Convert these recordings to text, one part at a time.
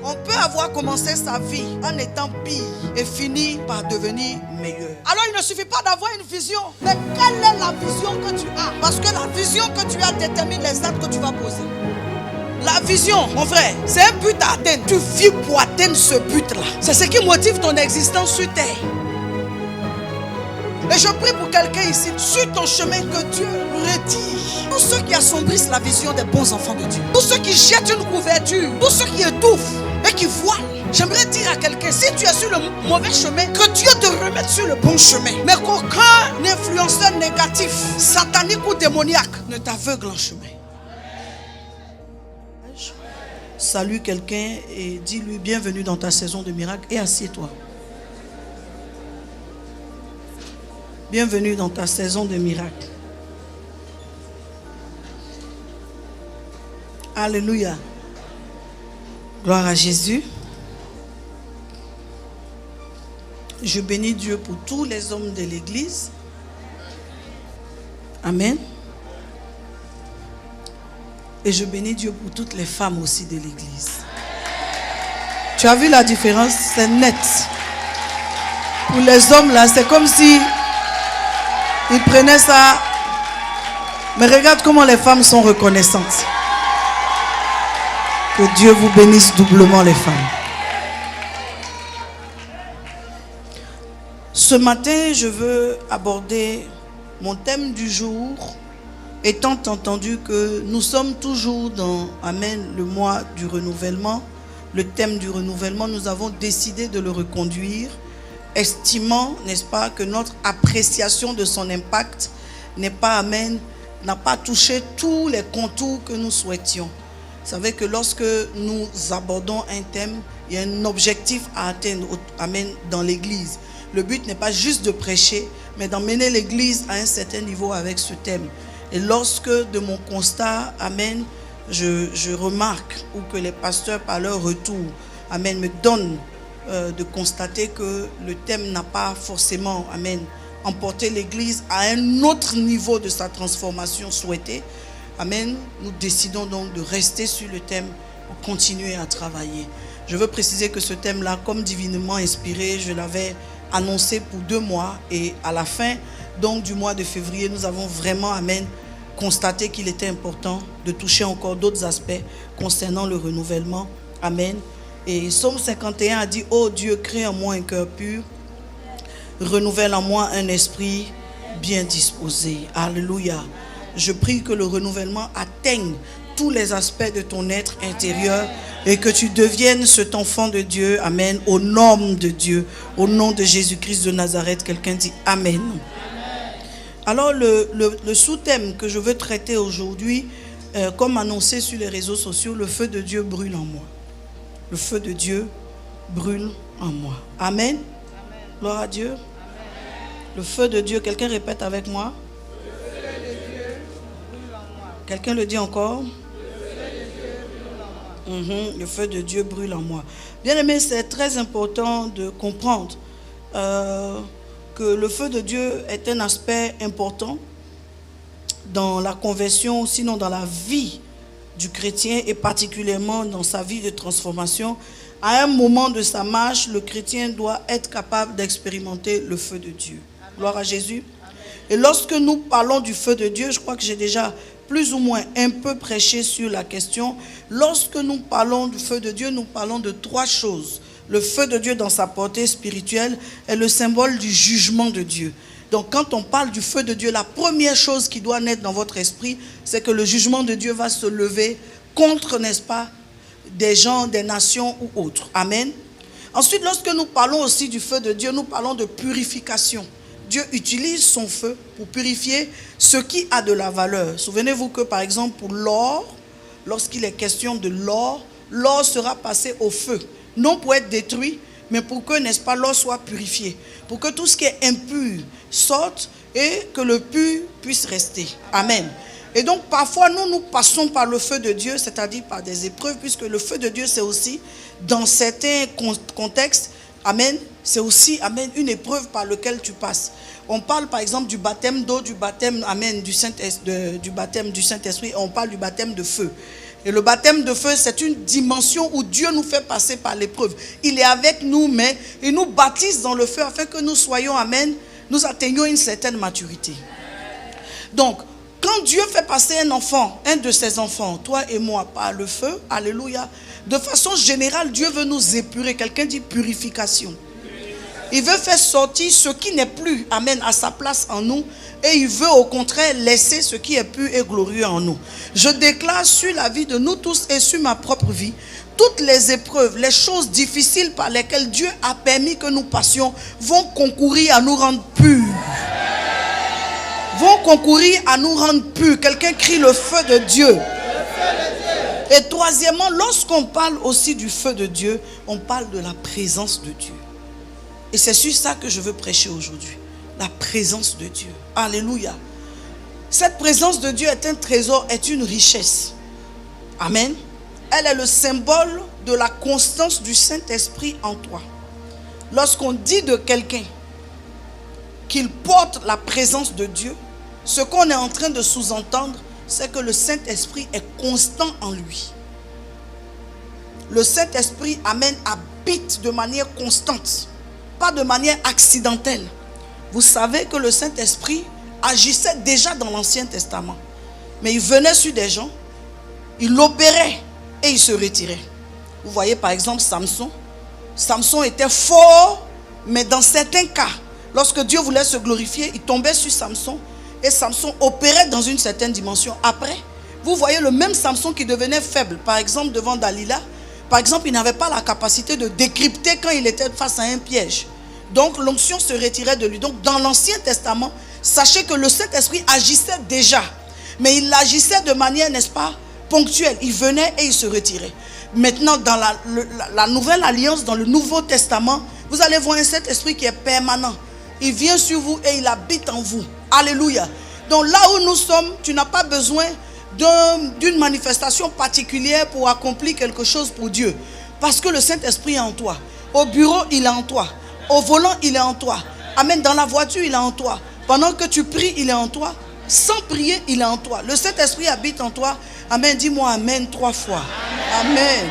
On peut avoir commencé sa vie en étant pire et finir par devenir meilleur. Alors il ne suffit pas d'avoir une vision, mais quelle est la vision que tu as? Parce que la vision que tu as détermine les actes que tu vas poser. La vision, mon frère, c'est un but à atteindre. Tu vis pour atteindre ce but-là. C'est ce qui motive ton existence sur terre. Et je prie pour quelqu'un ici, sur ton chemin, que Dieu retire tous ceux qui assombrissent la vision des bons enfants de Dieu. Tous ceux qui jettent une couverture, tous ceux qui étouffent et qui voilent. J'aimerais dire à quelqu'un, si tu es sur le mauvais chemin, que Dieu te remette sur le bon chemin. Mais qu'aucun influenceur négatif, satanique ou démoniaque ne t'aveugle en chemin. Salue quelqu'un et dis-lui bienvenue dans ta saison de miracle et assieds-toi. Bienvenue dans ta saison de miracle. Alléluia. Gloire à Jésus. Je bénis Dieu pour tous les hommes de l'église. Amen. Et je bénis Dieu pour toutes les femmes aussi de l'église. Tu as vu la différence? C'est net. Pour les hommes là, c'est comme si ils prenaient ça. Mais regarde comment les femmes sont reconnaissantes. Que Dieu vous bénisse doublement les femmes. Ce matin, je veux aborder mon thème du jour, étant entendu que nous sommes toujours dans Amen, le mois du renouvellement. Le thème du renouvellement, nous avons décidé de le reconduire, estimant, n'est-ce pas, que notre appréciation de son impact n'est pas Amen, n'a pas touché tous les contours que nous souhaitions. Vous savez que lorsque nous abordons un thème, il y a un objectif à atteindre, Amen, dans l'église. Le but n'est pas juste de prêcher, mais d'emmener l'église à un certain niveau avec ce thème. Et lorsque de mon constat, Amen, je remarque ou que les pasteurs par leur retour, Amen, me donnent de constater que le thème n'a pas forcément, Amen, emporté l'église à un autre niveau de sa transformation souhaitée. Amen, nous décidons donc de rester sur le thème pour continuer à travailler. Je veux préciser que ce thème-là, comme divinement inspiré, je l'avais annoncé pour 2 mois et à la fin donc du mois de février, nous avons vraiment, Amen, constaté qu'il était important de toucher encore d'autres aspects concernant le renouvellement. Amen. Et Psaume 51 a dit: ô Dieu, crée en moi un cœur pur, renouvelle en moi un esprit bien disposé. Alléluia. Je prie que le renouvellement atteigne tous les aspects de ton être intérieur et que tu deviennes cet enfant de Dieu, Amen, au nom de Dieu, au nom de Jésus-Christ de Nazareth. Quelqu'un dit Amen. Alors le sous-thème que je veux traiter aujourd'hui, comme annoncé sur les réseaux sociaux, le feu de Dieu brûle en moi. Le feu de Dieu brûle en moi. Amen. Gloire à Dieu. Amen. Le feu de Dieu, quelqu'un répète avec moi. Le feu de Dieu brûle en moi. Quelqu'un le dit encore. Le feu de Dieu brûle en moi. Bien aimé, c'est très important de comprendre que le feu de Dieu est un aspect important dans la conversion, sinon dans la vie du chrétien et particulièrement dans sa vie de transformation. À un moment de sa marche, le chrétien doit être capable d'expérimenter le feu de Dieu. Amen. Gloire à Jésus. Amen. Et lorsque nous parlons du feu de Dieu, je crois que j'ai déjà plus ou moins un peu prêché sur la question. Lorsque nous parlons du feu de Dieu, nous parlons de 3 choses. Le feu de Dieu dans sa portée spirituelle est le symbole du jugement de Dieu. Donc quand on parle du feu de Dieu, la première chose qui doit naître dans votre esprit, c'est que le jugement de Dieu va se lever contre, n'est-ce pas, des gens, des nations ou autres. Amen. Ensuite, lorsque nous parlons aussi du feu de Dieu, nous parlons de purification. Dieu utilise son feu pour purifier ce qui a de la valeur. Souvenez-vous que par exemple pour l'or, lorsqu'il est question de l'or, l'or sera passé au feu. Non pour être détruit, mais pour que, n'est-ce pas, l'or soit purifié. Pour que tout ce qui est impur sorte et que le pur puisse rester. Amen. Et donc parfois nous passons par le feu de Dieu, c'est-à-dire par des épreuves, puisque le feu de Dieu c'est aussi, dans certains contextes, Amen, c'est aussi, Amen, une épreuve par laquelle tu passes. On parle par exemple du baptême d'eau, du baptême, Amen, du baptême du Saint-Esprit, on parle du baptême de feu. Et le baptême de feu, c'est une dimension où Dieu nous fait passer par l'épreuve. Il est avec nous, mais il nous baptise dans le feu afin que nous soyons, amen, nous atteignions une certaine maturité. Donc, quand Dieu fait passer un enfant, un de ses enfants, toi et moi, par le feu, alléluia, de façon générale, Dieu veut nous épurer. Quelqu'un dit purification. Il veut faire sortir ce qui n'est plus, amen, à sa place en nous. Et il veut au contraire laisser ce qui est pur et glorieux en nous. Je déclare sur la vie de nous tous et sur ma propre vie, toutes les épreuves, les choses difficiles par lesquelles Dieu a permis que nous passions vont concourir à nous rendre purs. Vont concourir à nous rendre purs. Quelqu'un crie le feu de Dieu. Et troisièmement, lorsqu'on parle aussi du feu de Dieu, on parle de la présence de Dieu. Et c'est sur ça que je veux prêcher aujourd'hui. La présence de Dieu. Alléluia. Cette présence de Dieu est un trésor, est une richesse. Amen. Elle est le symbole de la constance du Saint-Esprit en toi. Lorsqu'on dit de quelqu'un qu'il porte la présence de Dieu, ce qu'on est en train de sous-entendre, c'est que le Saint-Esprit est constant en lui. Le Saint-Esprit, amen, habite de manière constante, pas de manière accidentelle. Vous savez que le Saint-Esprit agissait déjà dans l'Ancien Testament. Mais il venait sur des gens, il opérait et il se retirait. Vous voyez par exemple Samson. Samson était fort, mais dans certains cas, lorsque Dieu voulait se glorifier, il tombait sur Samson et Samson opérait dans une certaine dimension. Après, vous voyez le même Samson qui devenait faible, par exemple devant Dalila. Par exemple, il n'avait pas la capacité de décrypter quand il était face à un piège. Donc l'onction se retirait de lui. Donc dans l'Ancien Testament, sachez que le Saint-Esprit agissait déjà. Mais il agissait de manière, n'est-ce pas, ponctuelle. Il venait et il se retirait. Maintenant, dans la nouvelle alliance, dans le Nouveau Testament, vous allez voir un Saint-Esprit qui est permanent. Il vient sur vous et il habite en vous. Alléluia. Donc là où nous sommes, tu n'as pas besoin d'une manifestation particulière pour accomplir quelque chose pour Dieu. Parce que le Saint-Esprit est en toi. Au bureau, il est en toi. Au volant, il est en toi. Amen. Dans la voiture, il est en toi. Pendant que tu pries, il est en toi. Sans prier, il est en toi. Le Saint-Esprit habite en toi. Amen. Dis-moi Amen 3 fois. Amen. Amen.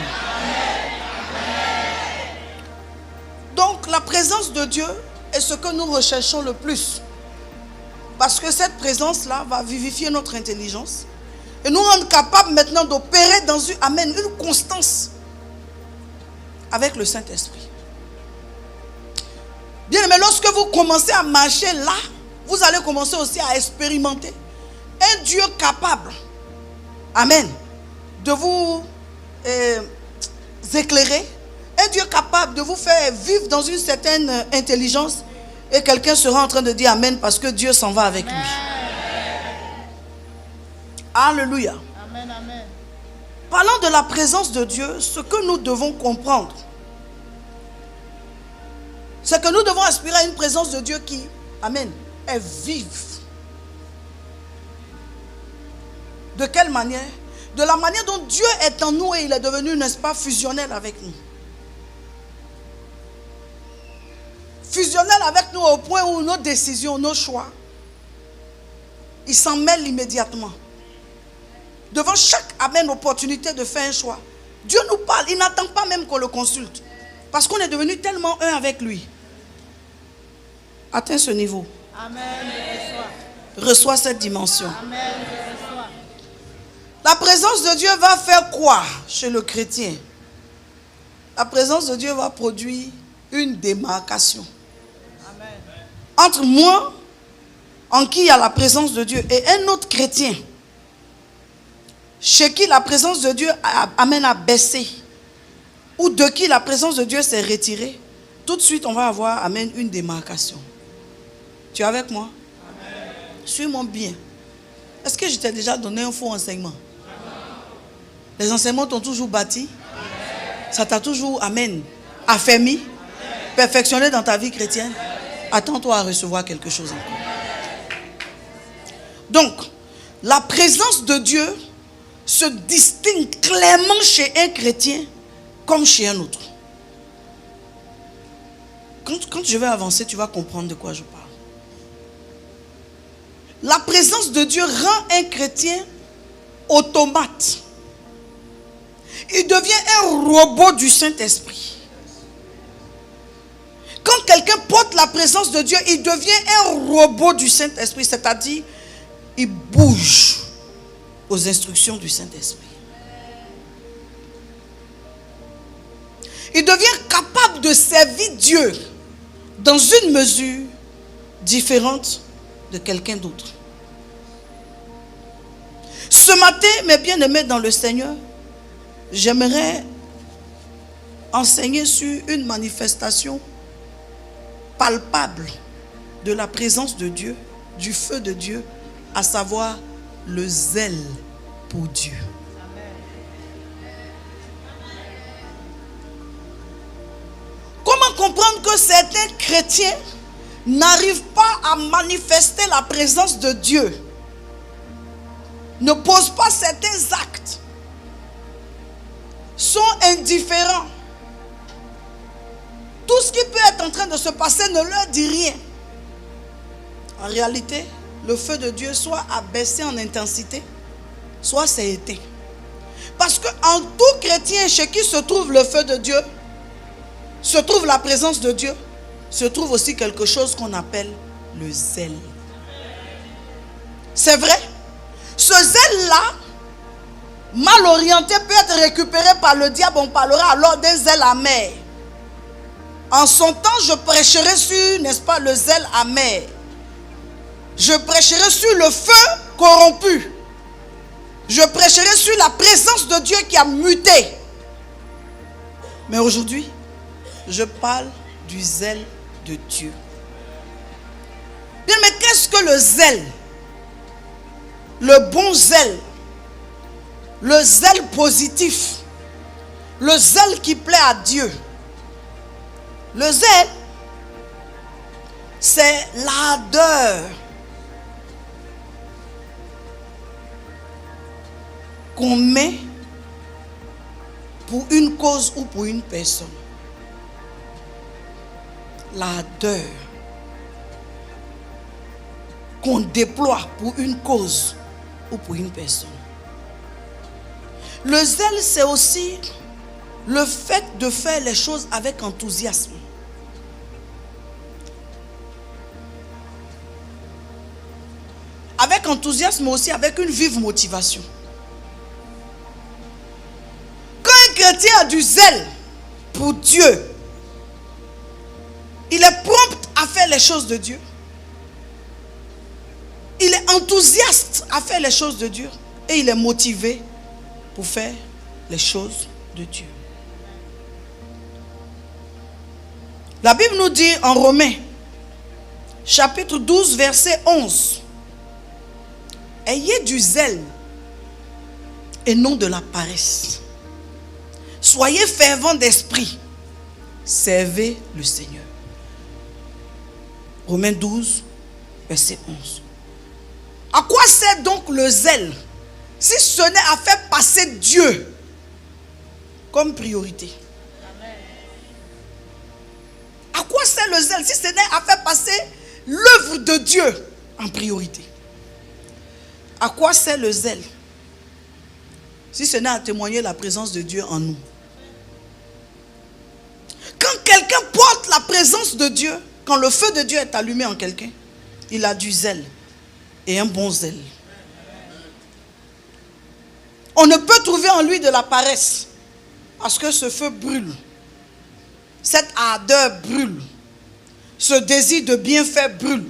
Donc, la présence de Dieu est ce que nous recherchons le plus. Parce que cette présence-là va vivifier notre intelligence et nous rendre capables maintenant d'opérer dans une constance avec le Saint-Esprit. Bien, mais lorsque vous commencez à marcher là, vous allez commencer aussi à expérimenter un Dieu capable, amen, de vous éclairer, un Dieu capable de vous faire vivre dans une certaine intelligence, et quelqu'un sera en train de dire amen parce que Dieu s'en va avec lui. Alléluia. Amen, amen. Parlant de la présence de Dieu, ce que nous devons comprendre, c'est que nous devons aspirer à une présence de Dieu qui, amen, est vive. De quelle manière? De la manière dont Dieu est en nous et il est devenu, n'est-ce pas, fusionnel avec nous. Fusionnel avec nous au point où nos décisions, nos choix, il s'en mêle immédiatement. Devant chaque, amen, opportunité de faire un choix, Dieu nous parle, il n'attend pas même qu'on le consulte. Parce qu'on est devenu tellement un avec lui. Atteins ce niveau. Amen. Reçois cette dimension. Amen. La présence de Dieu va faire quoi chez le chrétien? La présence de Dieu va produire une démarcation. Amen. Entre moi, en qui il y a la présence de Dieu, et un autre chrétien, chez qui la présence de Dieu amène à baisser, ou de qui la présence de Dieu s'est retirée, tout de suite on va avoir, amen, une démarcation. Tu es avec moi? Amen. Suis-moi bien. Est-ce que je t'ai déjà donné un faux enseignement? Les enseignements t'ont toujours bâti? Amen. Ça t'a toujours, amen, affermi? Amen. Perfectionné dans ta vie chrétienne? Amen. Attends-toi à recevoir quelque chose encore. Donc, la présence de Dieu se distingue clairement chez un chrétien comme chez un autre. Quand je vais avancer, tu vas comprendre de quoi je parle. La présence de Dieu rend un chrétien automate. il devient un robot du Saint-Esprit. Quand quelqu'un porte la présence de Dieu, il devient un robot du Saint-Esprit, c'est-à-dire il bouge aux instructions du Saint-Esprit. Il devient capable de servir Dieu dans une mesure différente de quelqu'un d'autre. Ce matin, mes bien-aimés dans le Seigneur, j'aimerais enseigner sur une manifestation palpable de la présence de Dieu, du feu de Dieu, à savoir le zèle pour Dieu. Comment comprendre que certains chrétiens n'arrivent pas à manifester la présence de Dieu, ne posent pas certains actes, sont indifférents? Tout ce qui peut être en train de se passer ne leur dit rien. En réalité, le feu de Dieu soit a baissé en intensité, soit c'est éteint. Parce qu'en tout chrétien chez qui se trouve le feu de Dieu, se trouve la présence de Dieu, se trouve aussi quelque chose qu'on appelle le zèle. C'est vrai. Ce zèle-là, mal orienté, peut être récupéré par le diable. On parlera alors d'un zèle amer. En son temps, je prêcherai sur, n'est-ce pas, le zèle amer. Je prêcherai sur le feu corrompu. Je prêcherai sur la présence de Dieu qui a muté. Mais aujourd'hui, je parle du zèle de Dieu. Bien, mais qu'est-ce que le zèle? Le bon zèle. Le zèle positif. Le zèle qui plaît à Dieu. Le zèle, c'est l'ardeur qu'on met pour une cause ou pour une personne. L'ardeur qu'on déploie pour une cause ou pour une personne. Le zèle, c'est aussi le fait de faire les choses avec enthousiasme. Avec enthousiasme, mais aussi avec une vive motivation. Quand un chrétien a du zèle pour Dieu, il est prompt à faire les choses de Dieu. Il est enthousiaste à faire les choses de Dieu. Et il est motivé pour faire les choses de Dieu. La Bible nous dit en Romains, chapitre 12, verset 11. Ayez du zèle et non de la paresse. Soyez fervents d'esprit. Servez le Seigneur. Romains 12, verset 11. À quoi sert donc le zèle si ce n'est à faire passer Dieu comme priorité? À quoi sert le zèle si ce n'est à faire passer l'œuvre de Dieu en priorité? À quoi sert le zèle si ce n'est à témoigner la présence de Dieu en nous? Quand quelqu'un porte la présence de Dieu, quand le feu de Dieu est allumé en quelqu'un, il a du zèle et un bon zèle. On ne peut trouver en lui de la paresse parce que ce feu brûle. Cette ardeur brûle. Ce désir de bien faire brûle.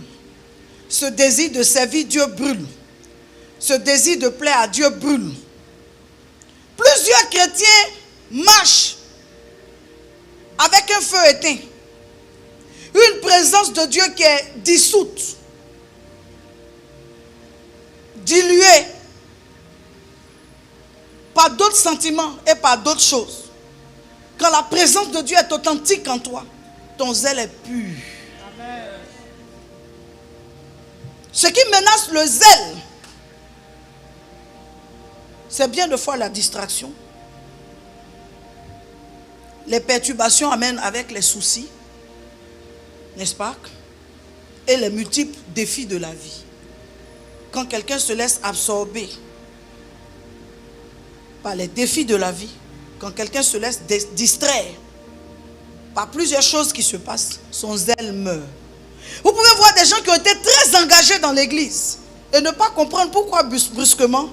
Ce désir de servir Dieu brûle. Ce désir de plaire à Dieu brûle. Plusieurs chrétiens marchent avec un feu éteint. Une présence de Dieu qui est dissoute, diluée par d'autres sentiments et par d'autres choses. Quand la présence de Dieu est authentique en toi, ton zèle est pur. Amen. Ce qui menace le zèle, c'est bien de fois la distraction. Les perturbations amènent avec les soucis, n'est-ce pas? Et les multiples défis de la vie. Quand quelqu'un se laisse absorber par les défis de la vie, quand quelqu'un se laisse distraire par plusieurs choses qui se passent, son zèle meurt. Vous pouvez voir des gens qui ont été très engagés dans l'église et ne pas comprendre pourquoi brusquement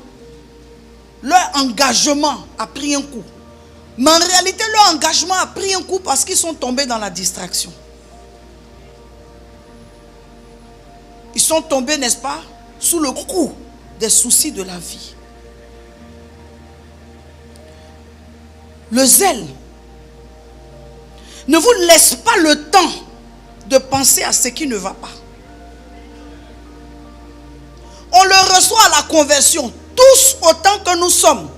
leur engagement a pris un coup. Mais en réalité, leur engagement a pris un coup parce qu'ils sont tombés dans la distraction. Ils sont tombés, n'est-ce pas, sous le coup des soucis de la vie. Le zèle ne vous laisse pas le temps de penser à ce qui ne va pas. On le reçoit à la conversion, tous autant que nous sommes.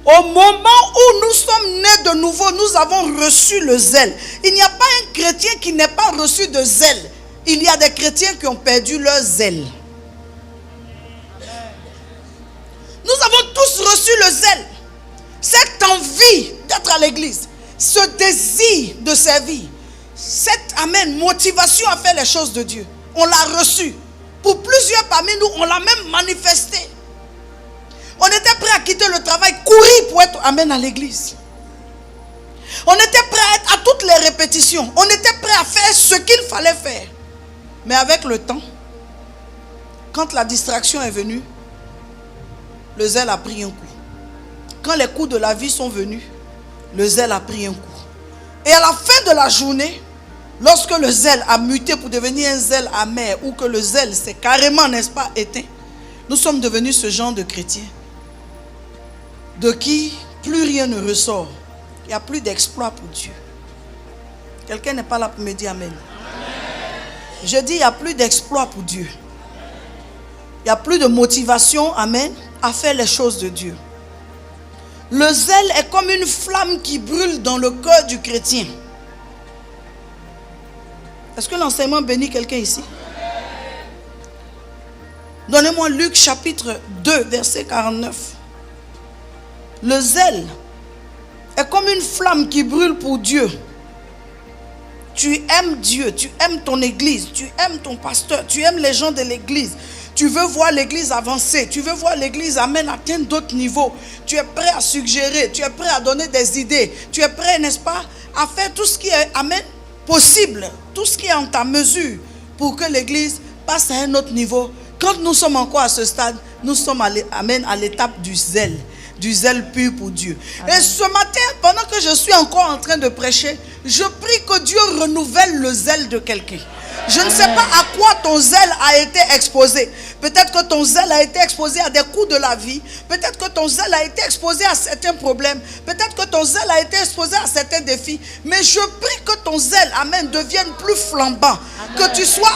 Au moment où nous sommes nés de nouveau, nous avons reçu le zèle. Il n'y a pas un chrétien qui n'ait pas reçu de zèle. Il y a des chrétiens qui ont perdu leur zèle. Nous avons tous reçu le zèle. Cette envie d'être à l'église, ce désir de servir, cette motivation à faire les choses de Dieu, on l'a reçu. Pour plusieurs parmi nous, on l'a même manifesté. On était prêt à quitter le travail, courir pour être à l'église. On était prêt à être à toutes les répétitions. On était prêt à faire ce qu'il fallait faire. Mais avec le temps, quand la distraction est venue, le zèle a pris un coup. Quand les coups de la vie sont venus, le zèle a pris un coup. Et à la fin de la journée, lorsque le zèle a muté pour devenir un zèle amer, ou que le zèle s'est carrément, n'est-ce pas, éteint, nous sommes devenus ce genre de chrétiens de qui plus rien ne ressort. Il n'y a plus d'exploit pour Dieu. Quelqu'un n'est pas là pour me dire amen. Je dis, il n'y a plus d'exploit pour Dieu. Il n'y a plus de motivation, amen, à faire les choses de Dieu. Le zèle est comme une flamme qui brûle dans le cœur du chrétien. Est-ce que l'enseignement bénit quelqu'un ici? Donnez-moi Luc chapitre 2, verset 49. Le zèle est comme une flamme qui brûle pour Dieu. Tu aimes Dieu, tu aimes ton église, tu aimes ton pasteur, tu aimes les gens de l'église. Tu veux voir l'église avancer, tu veux voir l'église atteindre d'autres niveaux. Tu es prêt à suggérer, tu es prêt à donner des idées. Tu es prêt, n'est-ce pas, à faire tout ce qui est possible, tout ce qui est en ta mesure pour que l'église passe à un autre niveau. Quand nous sommes encore à ce stade, nous sommes à l'étape du zèle pur pour Dieu. Amen. Et ce matin, pendant que je suis encore en train de prêcher, je prie que Dieu renouvelle le zèle de quelqu'un. Je ne sais pas à quoi ton zèle a été exposé. Peut-être que ton zèle a été exposé à des coups de la vie. Peut-être que ton zèle a été exposé à certains problèmes. Peut-être que ton zèle a été exposé à certains défis. Mais je prie que ton zèle, devienne plus flambant. Amen. Que tu sois,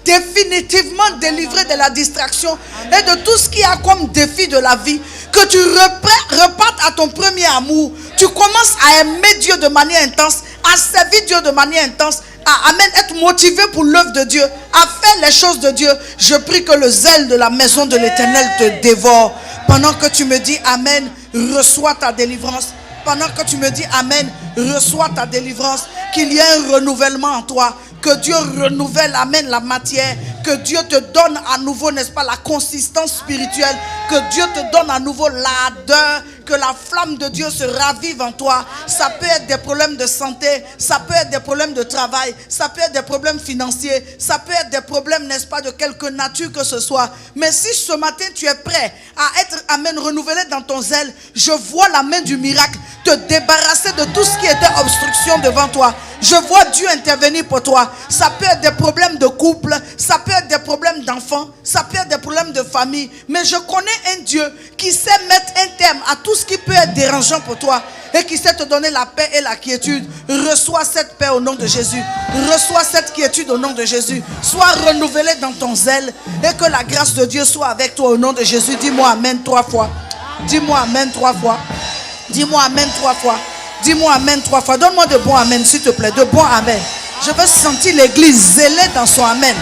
définitivement délivré de la distraction et de tout ce qu'il y a comme défi de la vie. Que tu repartes à ton premier amour. Tu commences à aimer Dieu de manière intense, à servir Dieu de manière intense, à être motivé pour l'œuvre de Dieu, à faire les choses de Dieu. Je prie que le zèle de la maison de l'Éternel te dévore. Pendant que tu me dis amen, reçois ta délivrance. Pendant que tu me dis amen, reçois ta délivrance. Qu'il y ait un renouvellement en toi. Que Dieu renouvelle, la matière. Que Dieu te donne à nouveau, n'est-ce pas, la consistance spirituelle. Que Dieu te donne à nouveau l'ardeur. Que la flamme de Dieu se ravive en toi. Ça peut être des problèmes de santé. Ça peut être des problèmes de travail. Ça peut être des problèmes financiers. Ça peut être des problèmes, n'est-ce pas, de quelque nature que ce soit. Mais si ce matin tu es prêt à être, renouvelé dans ton zèle, je vois la main du miracle te débarrasser de tout ce qui était obstruction devant toi. Je vois Dieu intervenir pour toi. Ça peut être des problèmes de couple. Ça peut être des problèmes d'enfants. Ça peut être des problèmes de famille. Mais je connais un Dieu qui sait mettre un terme à tout ce qui peut être dérangeant pour toi. Et qui sait te donner la paix et la quiétude. Reçois cette paix au nom de Jésus. Reçois cette quiétude au nom de Jésus. Sois renouvelé dans ton zèle. Et que la grâce de Dieu soit avec toi au nom de Jésus. Dis-moi amen 3 fois. Dis-moi amen 3 fois. Dis-moi amen 3 fois. Dis-moi amen 3 fois. Donne-moi de bons amen, s'il te plaît. De bons amen. Je veux sentir l'église zélée dans son amen.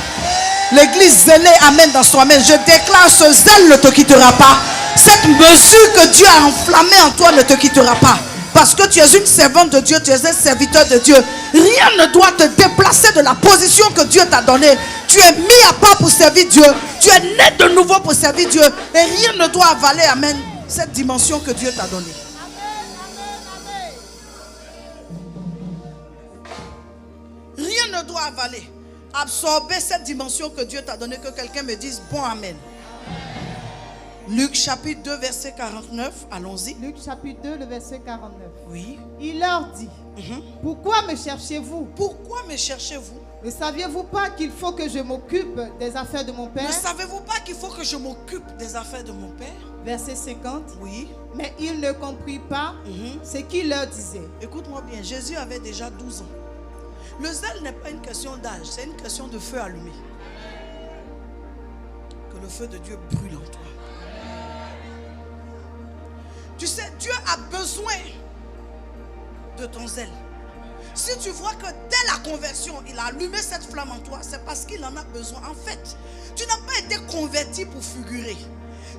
L'église zélée, amen, dans son amen. Je déclare, ce zèle ne te quittera pas. Cette mesure que Dieu a enflammée en toi ne te quittera pas. Parce que tu es une servante de Dieu, tu es un serviteur de Dieu. Rien ne doit te déplacer de la position que Dieu t'a donnée. Tu es mis à part pour servir Dieu. Tu es né de nouveau pour servir Dieu. Et rien ne doit avaler, amen, cette dimension que Dieu t'a donnée. ne doit avaler, absorber cette dimension que Dieu t'a donnée, que quelqu'un me dise bon amen. Luc chapitre 2 verset 49, allons-y. Luc chapitre 2, le verset 49. Oui. Il leur dit, pourquoi me cherchez-vous? Pourquoi me cherchez-vous? Ne saviez-vous pas qu'il faut que je m'occupe des affaires de mon Ne Père? savez-vous pas qu'il faut que je m'occupe des affaires de mon Père? Verset 50. Oui. Mais il ne comprit pas ce qu'il leur disait. Écoute-moi bien, Jésus avait déjà 12 ans. Le zèle n'est pas une question d'âge, c'est une question de feu allumé. Que le feu de Dieu brûle en toi. Tu sais, Dieu a besoin de ton zèle. Si tu vois que dès la conversion, il a allumé cette flamme en toi, c'est parce qu'il en a besoin. En fait, tu n'as pas été converti pour figurer.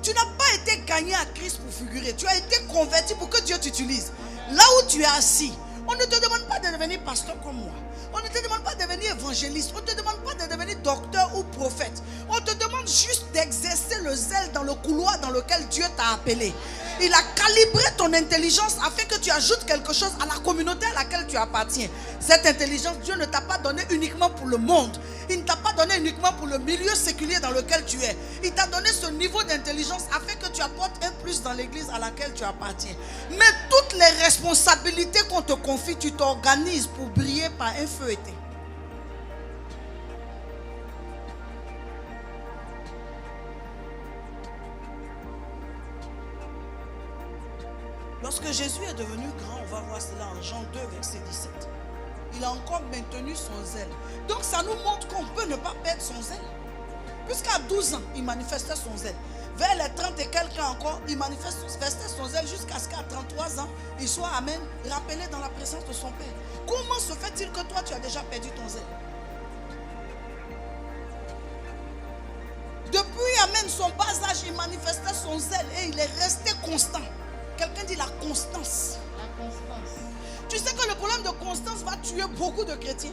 Tu n'as pas été gagné à Christ pour figurer. Tu as été converti pour que Dieu t'utilise. Là où tu es assis, on ne te demande pas de devenir pasteur comme moi. On ne te demande pas de devenir évangéliste. On ne te demande pas de devenir docteur ou prophète. On te demande juste d'exercer le zèle dans le couloir dans lequel Dieu t'a appelé. Il a calibré ton intelligence afin que tu ajoutes quelque chose à la communauté à laquelle tu appartiens. Cette intelligence, Dieu ne t'a pas donnée uniquement pour le monde. Il ne t'a pas donné uniquement pour le milieu séculier dans lequel tu es. Il t'a donné ce niveau d'intelligence afin que tu apportes un plus dans l'église à laquelle tu appartiens. Mais toutes les responsabilités qu'on te confie, tu t'organises pour briller par un feu éteint. Lorsque Jésus est devenu grand, on va voir cela en Jean 2, verset 17. Il a encore maintenu son zèle. Donc ça nous montre qu'on peut ne pas perdre son zèle. Puisqu'à 12 ans, il manifestait son zèle. Vers les 30 et quelques ans encore, il manifestait son zèle jusqu'à ce qu'à 33 ans, il soit, amen, rappelé dans la présence de son Père. Comment se fait-il que toi, tu as déjà perdu ton zèle? Depuis, amen, son bas âge, il manifestait son zèle et il est resté constant. Quelqu'un dit la constance. La constance. Tu sais que le problème de constance va tuer beaucoup de chrétiens.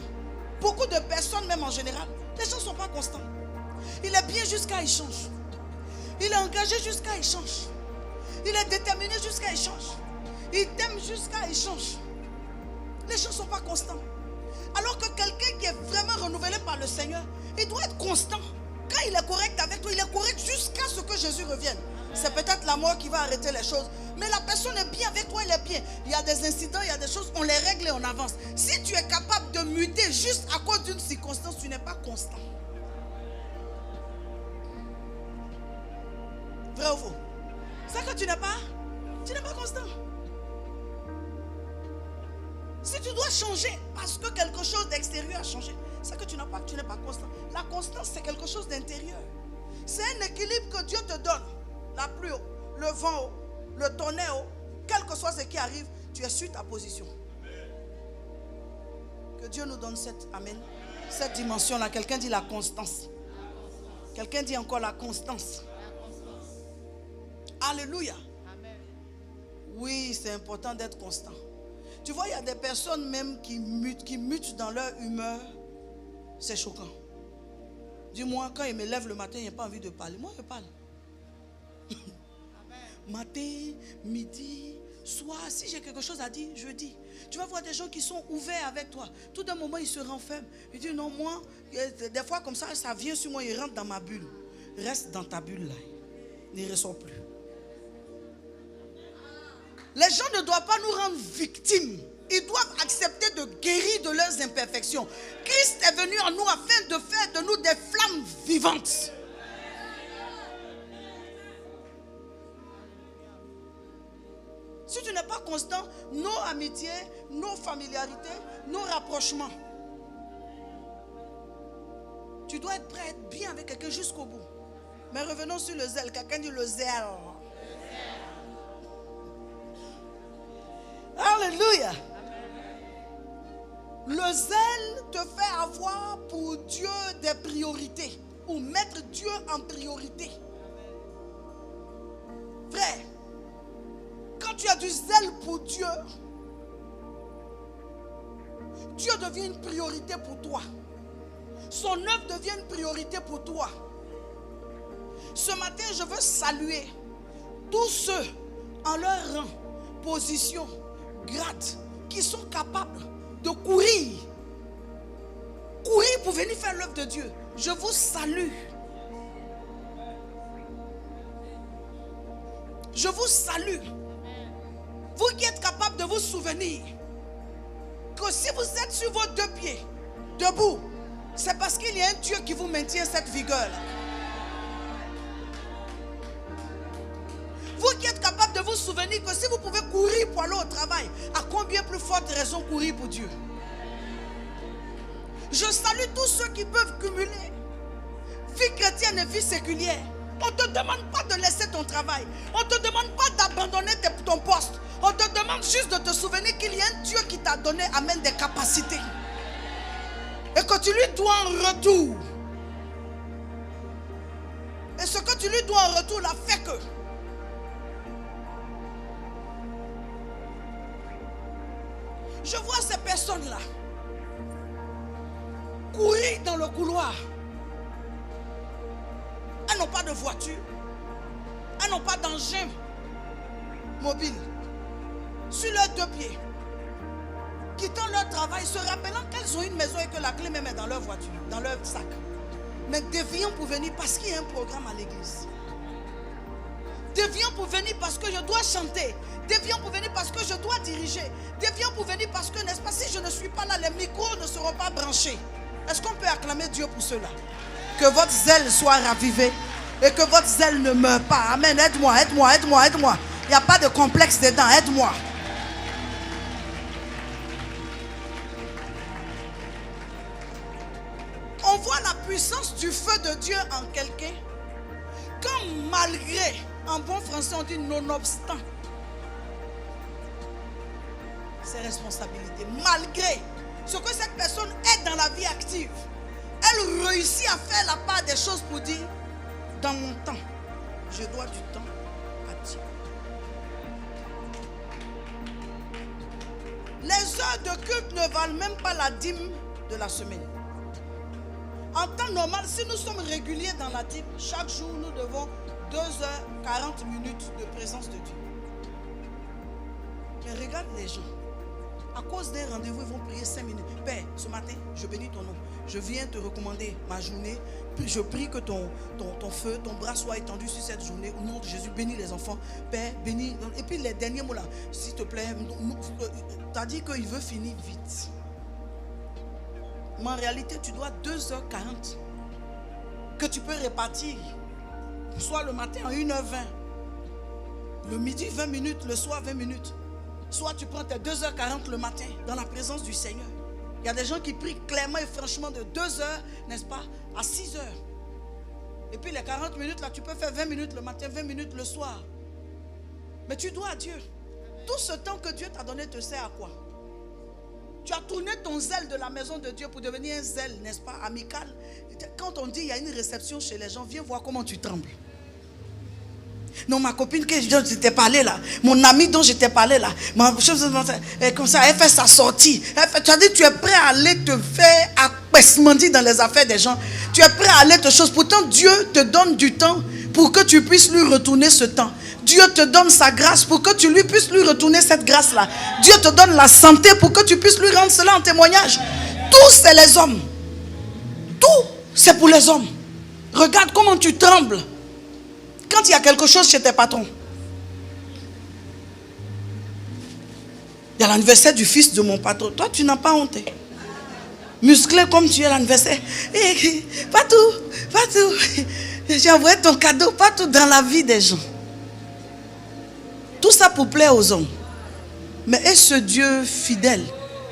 Beaucoup de personnes même en général. Les gens ne sont pas constants. Il est bien jusqu'à il change. Il est engagé jusqu'à il change. Il est déterminé jusqu'à il change. Il t'aime jusqu'à il change. Les gens ne sont pas constants. Alors que quelqu'un qui est vraiment renouvelé par le Seigneur, il doit être constant. Quand il est correct avec toi, il est correct jusqu'à ce que Jésus revienne. C'est peut-être la mort qui va arrêter les choses. Mais la personne est bien avec toi, elle est bien. Il y a des incidents, il y a des choses, on les règle et on avance. Si tu es capable de muter juste à cause d'une circonstance, tu n'es pas constant. Vrai ou faux? C'est que tu n'es pas constant. Si tu dois changer parce que quelque chose d'extérieur a changé, c'est que tu n'es pas constant. La constance, c'est quelque chose d'intérieur. C'est un équilibre que Dieu te donne. La pluie, le vent, le tonnerre, quel que soit ce qui arrive, tu es sur ta position. Que Dieu nous donne cette dimension-là. Quelqu'un dit la constance. Quelqu'un dit encore la constance. Alléluia. Amen. Oui, c'est important d'être constant. Tu vois, il y a des personnes même qui mutent dans leur humeur. C'est choquant. Dis-moi, quand il me lève le matin, il n'a pas envie de parler. Moi, je parle. Matin, midi, soir, si j'ai quelque chose à dire, je dis. Tu vas voir des gens qui sont ouverts avec toi. Tout d'un moment, ils se renferment. Ils disent non, moi, des fois comme ça vient sur moi, il rentre dans ma bulle. Reste dans ta bulle là. Ne ressort plus. Les gens ne doivent pas nous rendre victimes. Ils doivent accepter de guérir de leurs imperfections. Christ est venu en nous afin de faire de nous des flammes vivantes. Si tu n'es pas constant, nos amitiés, nos familiarités, nos rapprochements, tu dois être prêt à être bien avec quelqu'un jusqu'au bout. Mais revenons sur le zèle. Quelqu'un dit le zèle. Alléluia. Le zèle te fait avoir pour Dieu des priorités ou mettre Dieu en priorité. Frère, quand tu as du zèle pour Dieu, Dieu devient une priorité pour toi. Son œuvre devient une priorité pour toi. Ce matin, je veux saluer tous ceux en leur rang, position, grade, qui sont capables de courir pour venir faire l'œuvre de Dieu. Je vous salue. Je vous salue. Vous qui êtes capable de vous souvenir que si vous êtes sur vos deux pieds, debout, c'est parce qu'il y a un Dieu qui vous maintient cette vigueur-là. Vous qui êtes capable de vous souvenir que si vous pouvez courir pour aller au travail, à combien plus forte raison courir pour Dieu? Je salue tous ceux qui peuvent cumuler vie chrétienne et vie séculière. On ne te demande pas de laisser ton travail. On ne te demande pas d'abandonner ton poste. On te demande juste de te souvenir qu'il y a un Dieu qui t'a donné, amène des capacités. Et que tu lui dois en retour. Et ce que tu lui dois en retour l'a fait que. Je vois ces personnes-là courir dans le couloir. Elles n'ont pas de voiture. Elles n'ont pas d'engin mobile. Sur leurs deux pieds. Quittant leur travail, se rappelant qu'elles ont une maison et que la clé même est dans leur voiture, dans leur sac. Mais déviant pour venir parce qu'il y a un programme à l'église. Déviant pour venir parce que je dois chanter. Déviant pour venir parce que je dois diriger. Déviant pour venir parce que, n'est-ce pas, si je ne suis pas là, les micros ne seront pas branchés. Est-ce qu'on peut acclamer Dieu pour cela? Que votre zèle soit ravivé et que votre zèle ne meure pas. Amen. Aide-moi, aide-moi, aide-moi, aide-moi. Il n'y a pas de complexe dedans. Aide-moi. On voit la puissance du feu de Dieu en quelqu'un. Quand malgré, en bon français on dit nonobstant, ses responsabilités, malgré ce que cette personne est dans la vie active, elle réussit à faire la part des choses pour dire, dans mon temps, je dois du temps à Dieu. Les heures de culte ne valent même pas la dîme de la semaine. En temps normal, si nous sommes réguliers dans la dîme, chaque jour nous devons 2h40 de présence de Dieu. Mais regarde les gens. À cause d'un rendez-vous, ils vont prier 5 minutes. Père, ce matin, je bénis ton nom. Je viens te recommander ma journée. Je prie que ton feu, ton bras soit étendu sur cette journée. Au nom de Jésus, bénis les enfants. Père, bénis. Et puis les derniers mots là, s'il te plaît, tu as dit qu'il veut finir vite. Mais en réalité, tu dois 2h40 que tu peux répartir. Soit le matin en 1h20, le midi 20 minutes, le soir 20 minutes. Soit tu prends tes 2h40 le matin dans la présence du Seigneur. Il y a des gens qui prient clairement et franchement de 2h, n'est-ce pas, à 6h. Et puis les 40 minutes là, tu peux faire 20 minutes le matin, 20 minutes le soir. Mais tu dois à Dieu. Tout ce temps que Dieu t'a donné te sert à quoi? Tu as tourné ton zèle de la maison de Dieu pour devenir un zèle, n'est-ce pas, amical. Quand on dit il y a une réception chez les gens, viens voir comment tu trembles. Non, ma copine dont je t'ai parlé là, mon amie dont je t'ai parlé là, comme ça, elle fait sa sortie. Tu as dit tu es prêt à aller te faire apesmandir dans les affaires des gens. Tu es prêt à aller te choses. Pourtant, Dieu te donne du temps pour que tu puisses lui retourner ce temps. Dieu te donne sa grâce pour que tu lui puisses lui retourner cette grâce-là. Dieu te donne la santé pour que tu puisses lui rendre cela en témoignage. Tout, c'est les hommes. Tout, c'est pour les hommes. Regarde comment tu trembles quand il y a quelque chose chez tes patrons. Il y a l'anniversaire du fils de mon patron. Toi, tu n'as pas honte. Musclé comme tu es l'anniversaire. Partout. J'ai envoyé ton cadeau partout dans la vie des gens. Tout ça pour plaire aux hommes. Mais est-ce ce Dieu fidèle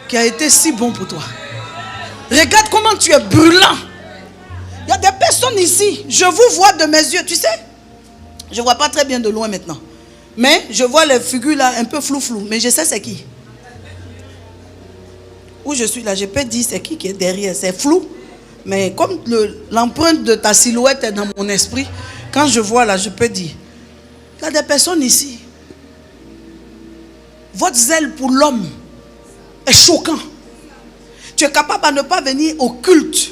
qui a été si bon pour toi? Regarde comment tu es brûlant. Il y a des personnes ici, je vous vois de mes yeux, tu sais. Je ne vois pas très bien de loin maintenant. Mais je vois les figures là un peu flou. Mais je sais c'est qui. Où je suis là, je peux dire c'est qui est derrière. C'est flou. Mais comme l'empreinte de ta silhouette est dans mon esprit, quand je vois là, je peux dire. Il y a des personnes ici. Votre zèle pour l'homme est choquant. Tu es capable de ne pas venir au culte.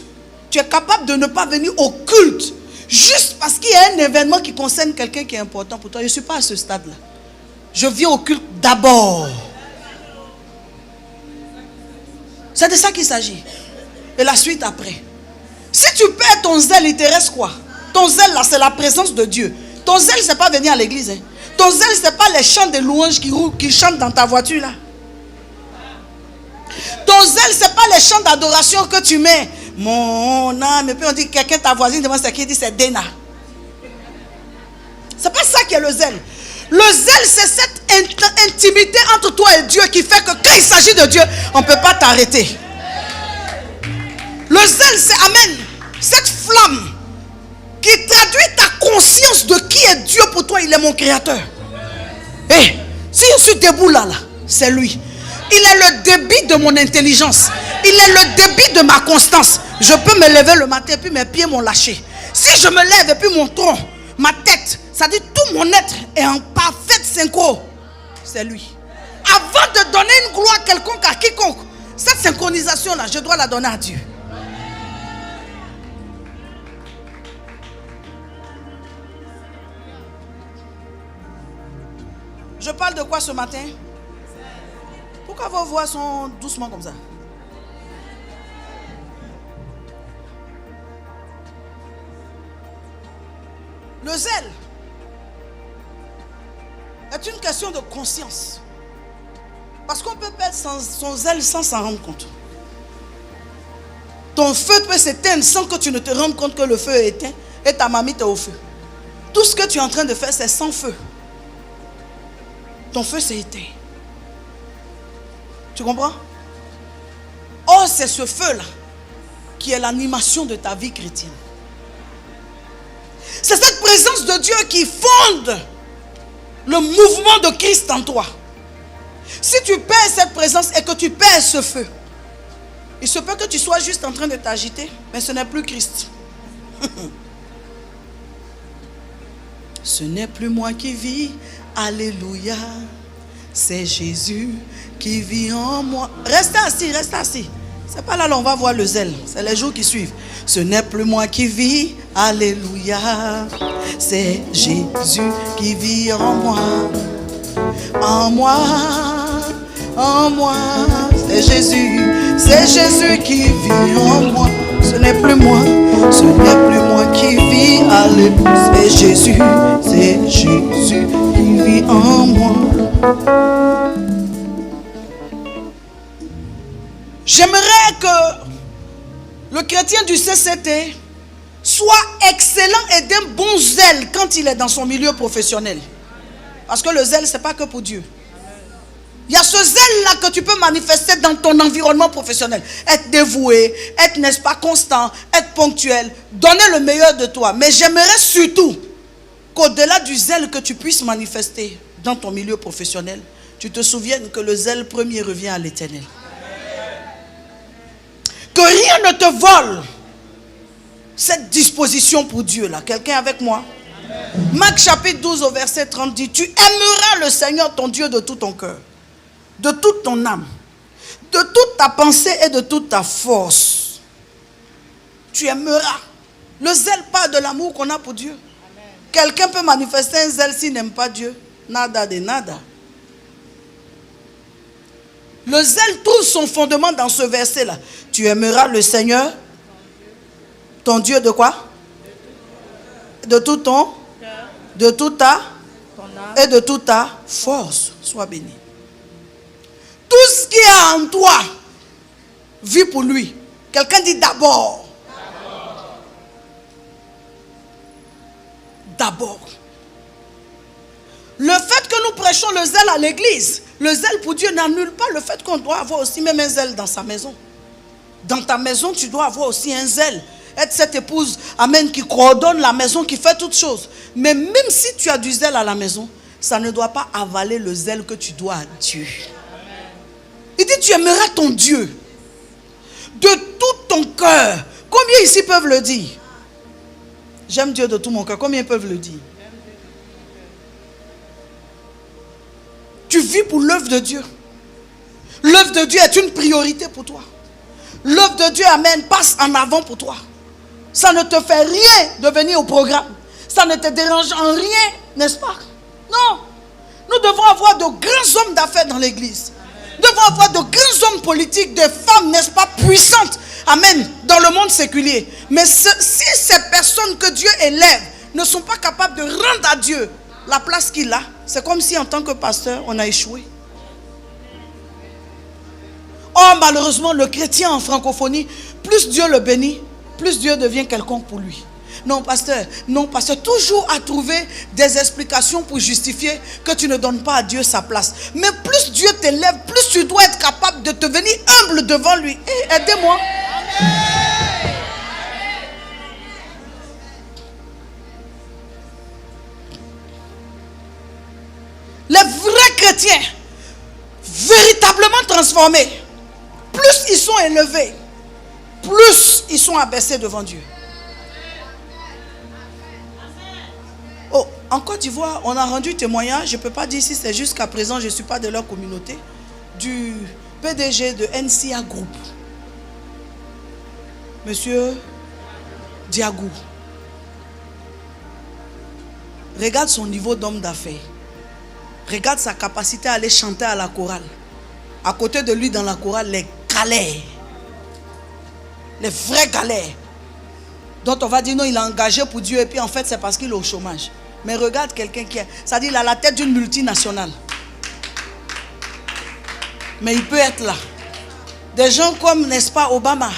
Tu es capable de ne pas venir au culte. Juste parce qu'il y a un événement qui concerne quelqu'un qui est important pour toi. Je ne suis pas à ce stade-là. Je viens au culte d'abord. C'est de ça qu'il s'agit. Et la suite après. Si tu perds ton zèle, il te reste quoi? Ton zèle là, c'est la présence de Dieu. Ton zèle, c'est pas venir à l'église. Hein. Ton zèle, c'est pas les chants de louanges qui chantent dans ta voiture là. Ton zèle, c'est pas les chants d'adoration que tu mets. Mon âme. Et puis on dit, quelqu'un, ta voisine demande ce qu'il dit, c'est Dena. C'est pas ça qui est le zèle. Le zèle, c'est cette intimité entre toi et Dieu qui fait que quand il s'agit de Dieu, on ne peut pas t'arrêter. Le zèle, c'est Amen. Cette flamme qui traduit ta conscience de qui est Dieu pour toi. Il est mon créateur. Et si je suis debout là, c'est lui. Il est le débit de mon intelligence. Il est le débit de ma constance. Je peux me lever le matin et puis mes pieds m'ont lâché. Si je me lève et puis mon tronc, ma tête, ça dit tout mon être est en parfaite synchro. C'est lui. Avant de donner une gloire quelconque à quiconque, cette synchronisation là, je dois la donner à Dieu. Je parle de quoi ce matin? Pourquoi vos voix sont doucement comme ça? Le zèle est une question de conscience. Parce qu'on peut perdre son zèle sans s'en rendre compte. Ton feu peut s'éteindre sans que tu ne te rendes compte que le feu est éteint et ta mamie est au feu. Tout ce que tu es en train de faire, c'est sans feu. Ton feu s'est éteint. Tu comprends? Oh, c'est ce feu-là qui est l'animation de ta vie chrétienne. C'est cette présence de Dieu qui fonde le mouvement de Christ en toi. Si tu perds cette présence et que tu perds ce feu, il se peut que tu sois juste en train de t'agiter, mais ce n'est plus Christ. Ce n'est plus moi qui vis, alléluia. C'est Jésus qui vit en moi. Restez assis, restez assis. C'est pas là où on va voir le zèle. C'est les jours qui suivent. Ce n'est plus moi qui vis, alléluia. C'est Jésus qui vit en moi. En moi, en moi. C'est Jésus qui vit en moi. Ce n'est plus moi qui vis, alléluia. C'est Jésus qui vit en moi. J'aimerais que le chrétien du CCT soit excellent et d'un bon zèle quand il est dans son milieu professionnel. Parce que le zèle, ce n'est pas que pour Dieu. Il y a ce zèle-là que tu peux manifester dans ton environnement professionnel. Être dévoué, être, n'est-ce pas, constant, être ponctuel, donner le meilleur de toi. Mais j'aimerais surtout qu'au-delà du zèle que tu puisses manifester dans ton milieu professionnel, tu te souviennes que le zèle premier revient à l'Éternel. Que rien ne te vole cette disposition pour Dieu là. Quelqu'un avec moi? Marc chapitre 12 au verset 30 dit: tu aimeras le Seigneur ton Dieu de tout ton cœur, de toute ton âme, de toute ta pensée et de toute ta force. Tu aimeras. Le zèle part de l'amour qu'on a pour Dieu. Quelqu'un peut manifester un zèle s'il n'aime pas Dieu. Nada de nada. Le zèle trouve son fondement dans ce verset-là. Tu aimeras le Seigneur, ton Dieu de quoi? De tout ton, de toute ta, et de toute ta force. Sois béni. Tout ce qui est en toi, vis pour lui. Quelqu'un dit d'abord. D'abord. Le fait que nous prêchons le zèle à l'église, le zèle pour Dieu n'annule pas le fait qu'on doit avoir aussi même un zèle dans sa maison. Dans ta maison, tu dois avoir aussi un zèle. Être cette épouse, amen, qui coordonne la maison, qui fait toutes choses. Mais même si tu as du zèle à la maison, ça ne doit pas avaler le zèle que tu dois à Dieu. Il dit, tu aimeras ton Dieu de tout ton cœur. Combien ici peuvent le dire? J'aime Dieu de tout mon cœur. Combien peuvent le dire? Tu vis pour l'œuvre de Dieu. L'œuvre de Dieu est une priorité pour toi. L'œuvre de Dieu, amen, passe en avant pour toi. Ça ne te fait rien de venir au programme. Ça ne te dérange en rien, n'est-ce pas? Non. Nous devons avoir de grands hommes d'affaires dans l'église. Nous devons avoir de grands hommes politiques, des femmes, n'est-ce pas, puissantes, Amen. Dans le monde séculier. Mais si ces personnes que Dieu élève ne sont pas capables de rendre à Dieu la place qu'il a, c'est comme si en tant que pasteur, on a échoué. Oh, malheureusement, le chrétien en francophonie, plus Dieu le bénit, plus Dieu devient quelconque pour lui. Non, pasteur, toujours à trouver des explications pour justifier que tu ne donnes pas à Dieu sa place. Mais plus Dieu t'élève, plus tu dois être capable de te venir humble devant lui. Aidez-moi. Les vrais chrétiens, véritablement transformés, plus ils sont élevés, plus ils sont abaissés devant Dieu. Oh, en Côte d'Ivoire, on a rendu témoignage, je ne peux pas dire si c'est jusqu'à présent, je ne suis pas de leur communauté, du PDG de NCA Group, Monsieur Diagou. Regarde son niveau d'homme d'affaires. Regarde sa capacité à aller chanter à la chorale. À côté de lui dans la chorale, les galères. Les vrais galères. Dont on va dire non, il est engagé pour Dieu et puis en fait c'est parce qu'il est au chômage. Mais regarde quelqu'un qui est, c'est-à-dire il a la tête d'une multinationale. Mais il peut être là. Des gens comme, n'est-ce pas, Obama.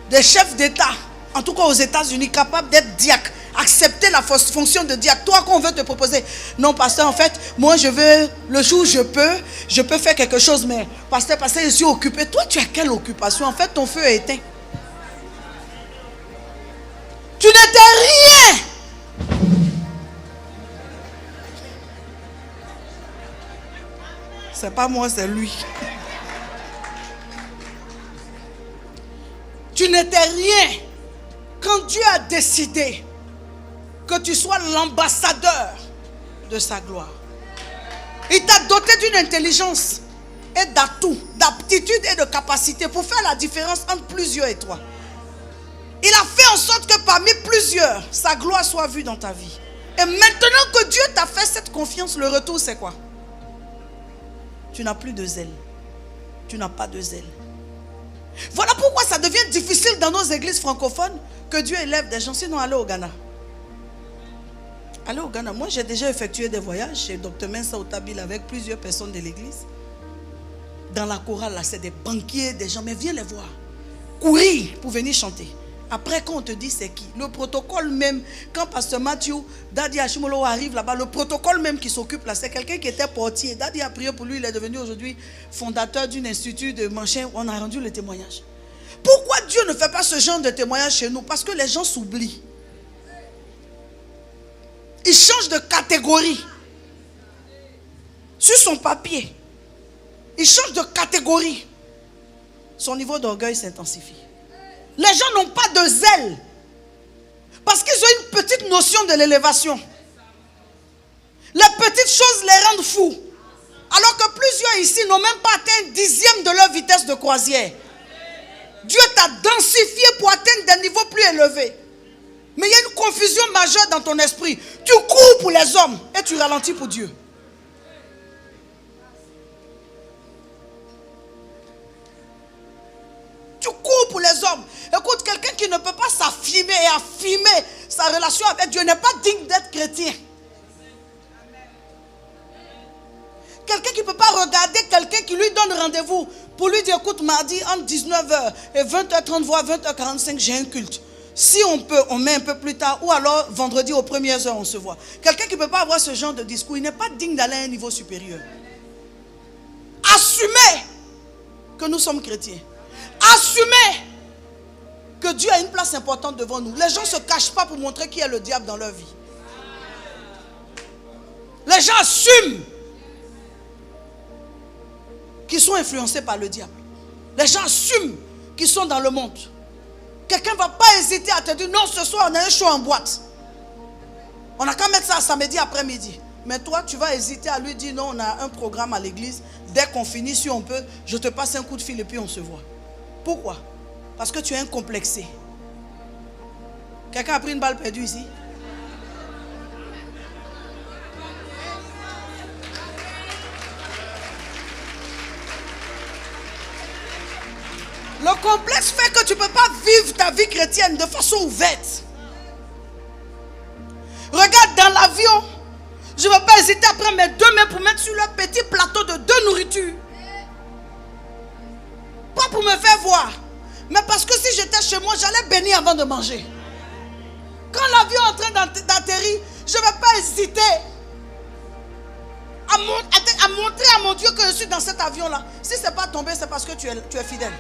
Des chefs d'État, en tout cas aux États-Unis, capables d'être diacres. Accepter la fonction de diacre. Toi, qu'on veut te proposer. Non, pasteur, en fait, moi, je veux, le jour où je peux faire quelque chose, mais pasteur, je suis occupé. Toi, tu as quelle occupation? En fait, ton feu est éteint. Tu n'étais rien. C'est pas moi, c'est lui. Tu n'étais rien quand Dieu a décidé que tu sois l'ambassadeur de sa gloire. Il t'a doté d'une intelligence et d'atouts, d'aptitude et de capacité pour faire la différence entre plusieurs et toi. Il a fait en sorte que parmi plusieurs, sa gloire soit vue dans ta vie. Et maintenant que Dieu t'a fait cette confiance, le retour c'est quoi? Tu n'as plus de zèle. Tu n'as pas de zèle. Voilà pourquoi ça devient difficile dans nos églises francophones que Dieu élève des gens. Sinon, allez au Ghana. Allez au Ghana. Moi, j'ai déjà effectué des voyages chez Dr Mensa Otabil avec plusieurs personnes de l'église. Dans la chorale, là, c'est des banquiers, des gens. Mais viens les voir. Courir pour venir chanter. Après, quand on te dit c'est qui, le protocole même, quand Pasteur Mathieu, Dadi Hashimolo arrive là-bas, le protocole même qui s'occupe là, c'est quelqu'un qui était portier. Dadi a prié pour lui, il est devenu aujourd'hui fondateur d'un institut de machin. On a rendu le témoignage. Pourquoi Dieu ne fait pas ce genre de témoignage chez nous? Parce que les gens s'oublient. Il change de catégorie. Sur son papier, il change de catégorie. Son niveau d'orgueil s'intensifie. Les gens n'ont pas de zèle. Parce qu'ils ont une petite notion de l'élévation. Les petites choses les rendent fous. Alors que plusieurs ici n'ont même pas atteint 1/10 de leur vitesse de croisière. Dieu t'a densifié pour atteindre des niveaux plus élevés. Mais il y a une confusion majeure dans ton esprit. Tu cours pour les hommes et tu ralentis pour Dieu. Tu cours pour les hommes. Écoute, quelqu'un qui ne peut pas s'affirmer et affirmer sa relation avec Dieu n'est pas digne d'être chrétien. Quelqu'un qui ne peut pas regarder quelqu'un qui lui donne rendez-vous pour lui dire, écoute, mardi entre 19h et 20h30 voire 20h45, j'ai un culte. Si on peut, on met un peu plus tard, ou alors vendredi aux premières heures, on se voit. Quelqu'un qui ne peut pas avoir ce genre de discours, il n'est pas digne d'aller à un niveau supérieur. Assumez que nous sommes chrétiens. Assumez que Dieu a une place importante devant nous. Les gens ne se cachent pas pour montrer qui est le diable dans leur vie. Les gens assument qu'ils sont influencés par le diable. Les gens assument qu'ils sont dans le monde. Quelqu'un ne va pas hésiter à te dire, non, ce soir on a un show en boîte. On n'a qu'à mettre ça samedi après-midi. Mais toi, tu vas hésiter à lui dire, non, on a un programme à l'église. Dès qu'on finit, si on peut, je te passe un coup de fil et puis on se voit. Pourquoi? Parce que tu es incomplexé. Quelqu'un a pris une balle perdue ici? Le complexe fait que tu ne peux pas vivre ta vie chrétienne de façon ouverte. Regarde dans l'avion, je ne vais pas hésiter à prendre mes 2 mains pour mettre sur le petit plateau de 2 nourritures. Pas pour me faire voir, mais parce que si j'étais chez moi, j'allais bénir avant de manger. Quand l'avion est en train d'atterrir, je ne vais pas hésiter à montrer à mon Dieu que je suis dans cet avion-là. Si ce n'est pas tombé, c'est parce que tu es fidèle.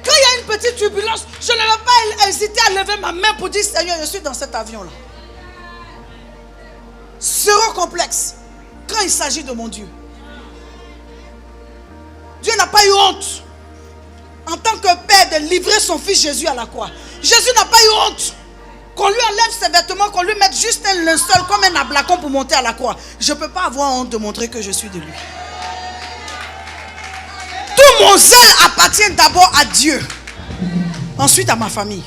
Quand il y a une petite turbulence, je ne vais pas hésiter à lever ma main pour dire Seigneur, je suis dans cet avion-là. Zéro complexe quand il s'agit de mon Dieu. Dieu n'a pas eu honte en tant que Père de livrer son fils Jésus à la croix. Jésus n'a pas eu honte qu'on lui enlève ses vêtements, qu'on lui mette juste un linceul comme un ablacon pour monter à la croix. Je ne peux pas avoir honte de montrer que je suis de lui. Tout mon zèle appartient d'abord à Dieu, ensuite à ma famille.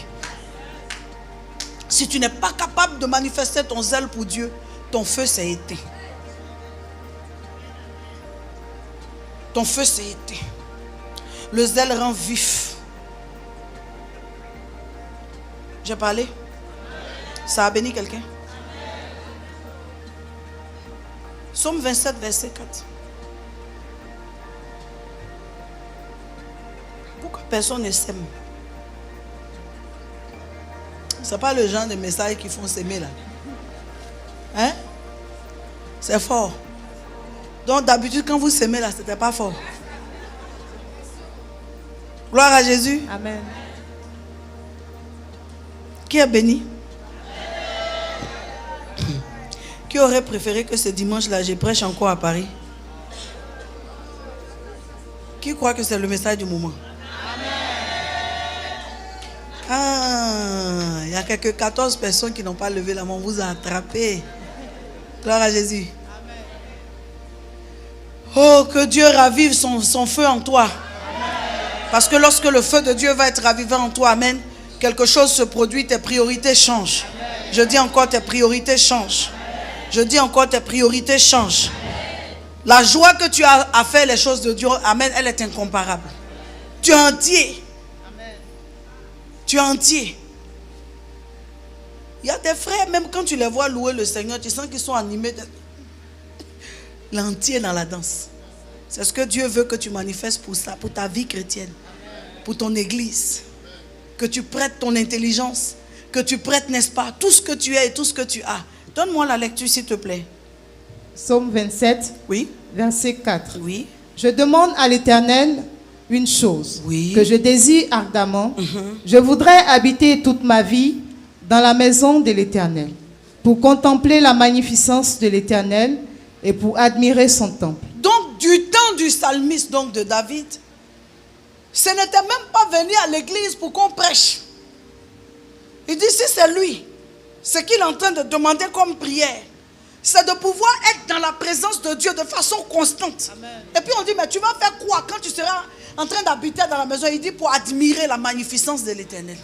Si tu n'es pas capable de manifester ton zèle pour Dieu, ton feu s'est éteint. Ton feu s'est éteint. Le zèle rend vif. J'ai parlé? Ça a béni quelqu'un? Psaume 27, verset 4. Pourquoi personne ne sème? Ce n'est pas le genre de messages qui font s'aimer là. Hein? C'est fort. Donc d'habitude quand vous s'aimez là, ce n'était pas fort. Gloire à Jésus. Amen. Qui est béni? Qui aurait préféré que ce dimanche-là, je prêche encore à Paris? Qui croit que c'est le message du moment? Ah, il y a quelques 14 personnes qui n'ont pas levé la main. On vous a attrapé. Gloire à Jésus. Oh, que Dieu ravive son feu en toi. Parce que lorsque le feu de Dieu va être ravivé en toi, amen, quelque chose se produit, tes priorités changent. Je dis encore, tes priorités changent. Je dis encore, tes priorités changent. La joie que tu as à faire les choses de Dieu, amen, elle est incomparable. Tu es entier. Tu es entier. Il y a des frères, même quand tu les vois louer le Seigneur, tu sens qu'ils sont animés l'entier dans la danse. C'est ce que Dieu veut que tu manifestes pour ça, pour ta vie chrétienne, pour ton église. Que tu prêtes ton intelligence, que tu prêtes, n'est-ce pas, tout ce que tu es et tout ce que tu as. Donne-moi la lecture, s'il te plaît. Psaume 27, oui. Verset 4. Oui. Je demande à l'Éternel une chose, oui, que je désire ardemment. Je voudrais habiter toute ma vie dans la maison de l'Éternel, pour contempler la magnificence de l'Éternel et pour admirer son temple. Donc, du temps du psalmiste, donc de David, ce n'était même pas venir à l'église pour qu'on prêche. Il dit, si c'est lui, ce qu'il est en train de demander comme prière, c'est de pouvoir être dans la présence de Dieu de façon constante. Amen. Et puis on dit, mais tu vas faire quoi quand tu seras en train d'habiter dans la maison? Il dit, pour admirer la magnificence de l'Éternel.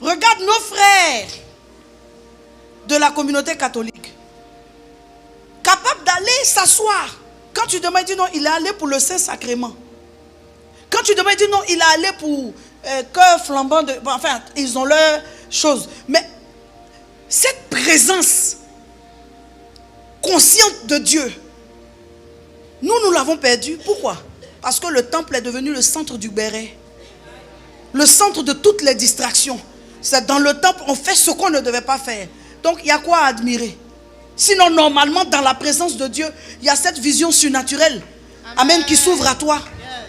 Regarde nos frères de la communauté catholique, capables d'aller s'asseoir. Quand tu demandes, il dit non, il est allé pour le Saint-Sacrement. Quand tu demandes, il dit non, il est allé pour cœur flambant. Enfin, ils ont leurs choses. Mais cette présence consciente de Dieu, nous l'avons perdue. Pourquoi? Parce que le temple est devenu le centre du béret. Le centre de toutes les distractions. C'est dans le temple, on fait ce qu'on ne devait pas faire. Donc, il y a quoi à admirer? Sinon, normalement, dans la présence de Dieu, il y a cette vision surnaturelle. Amen, qui s'ouvre à toi.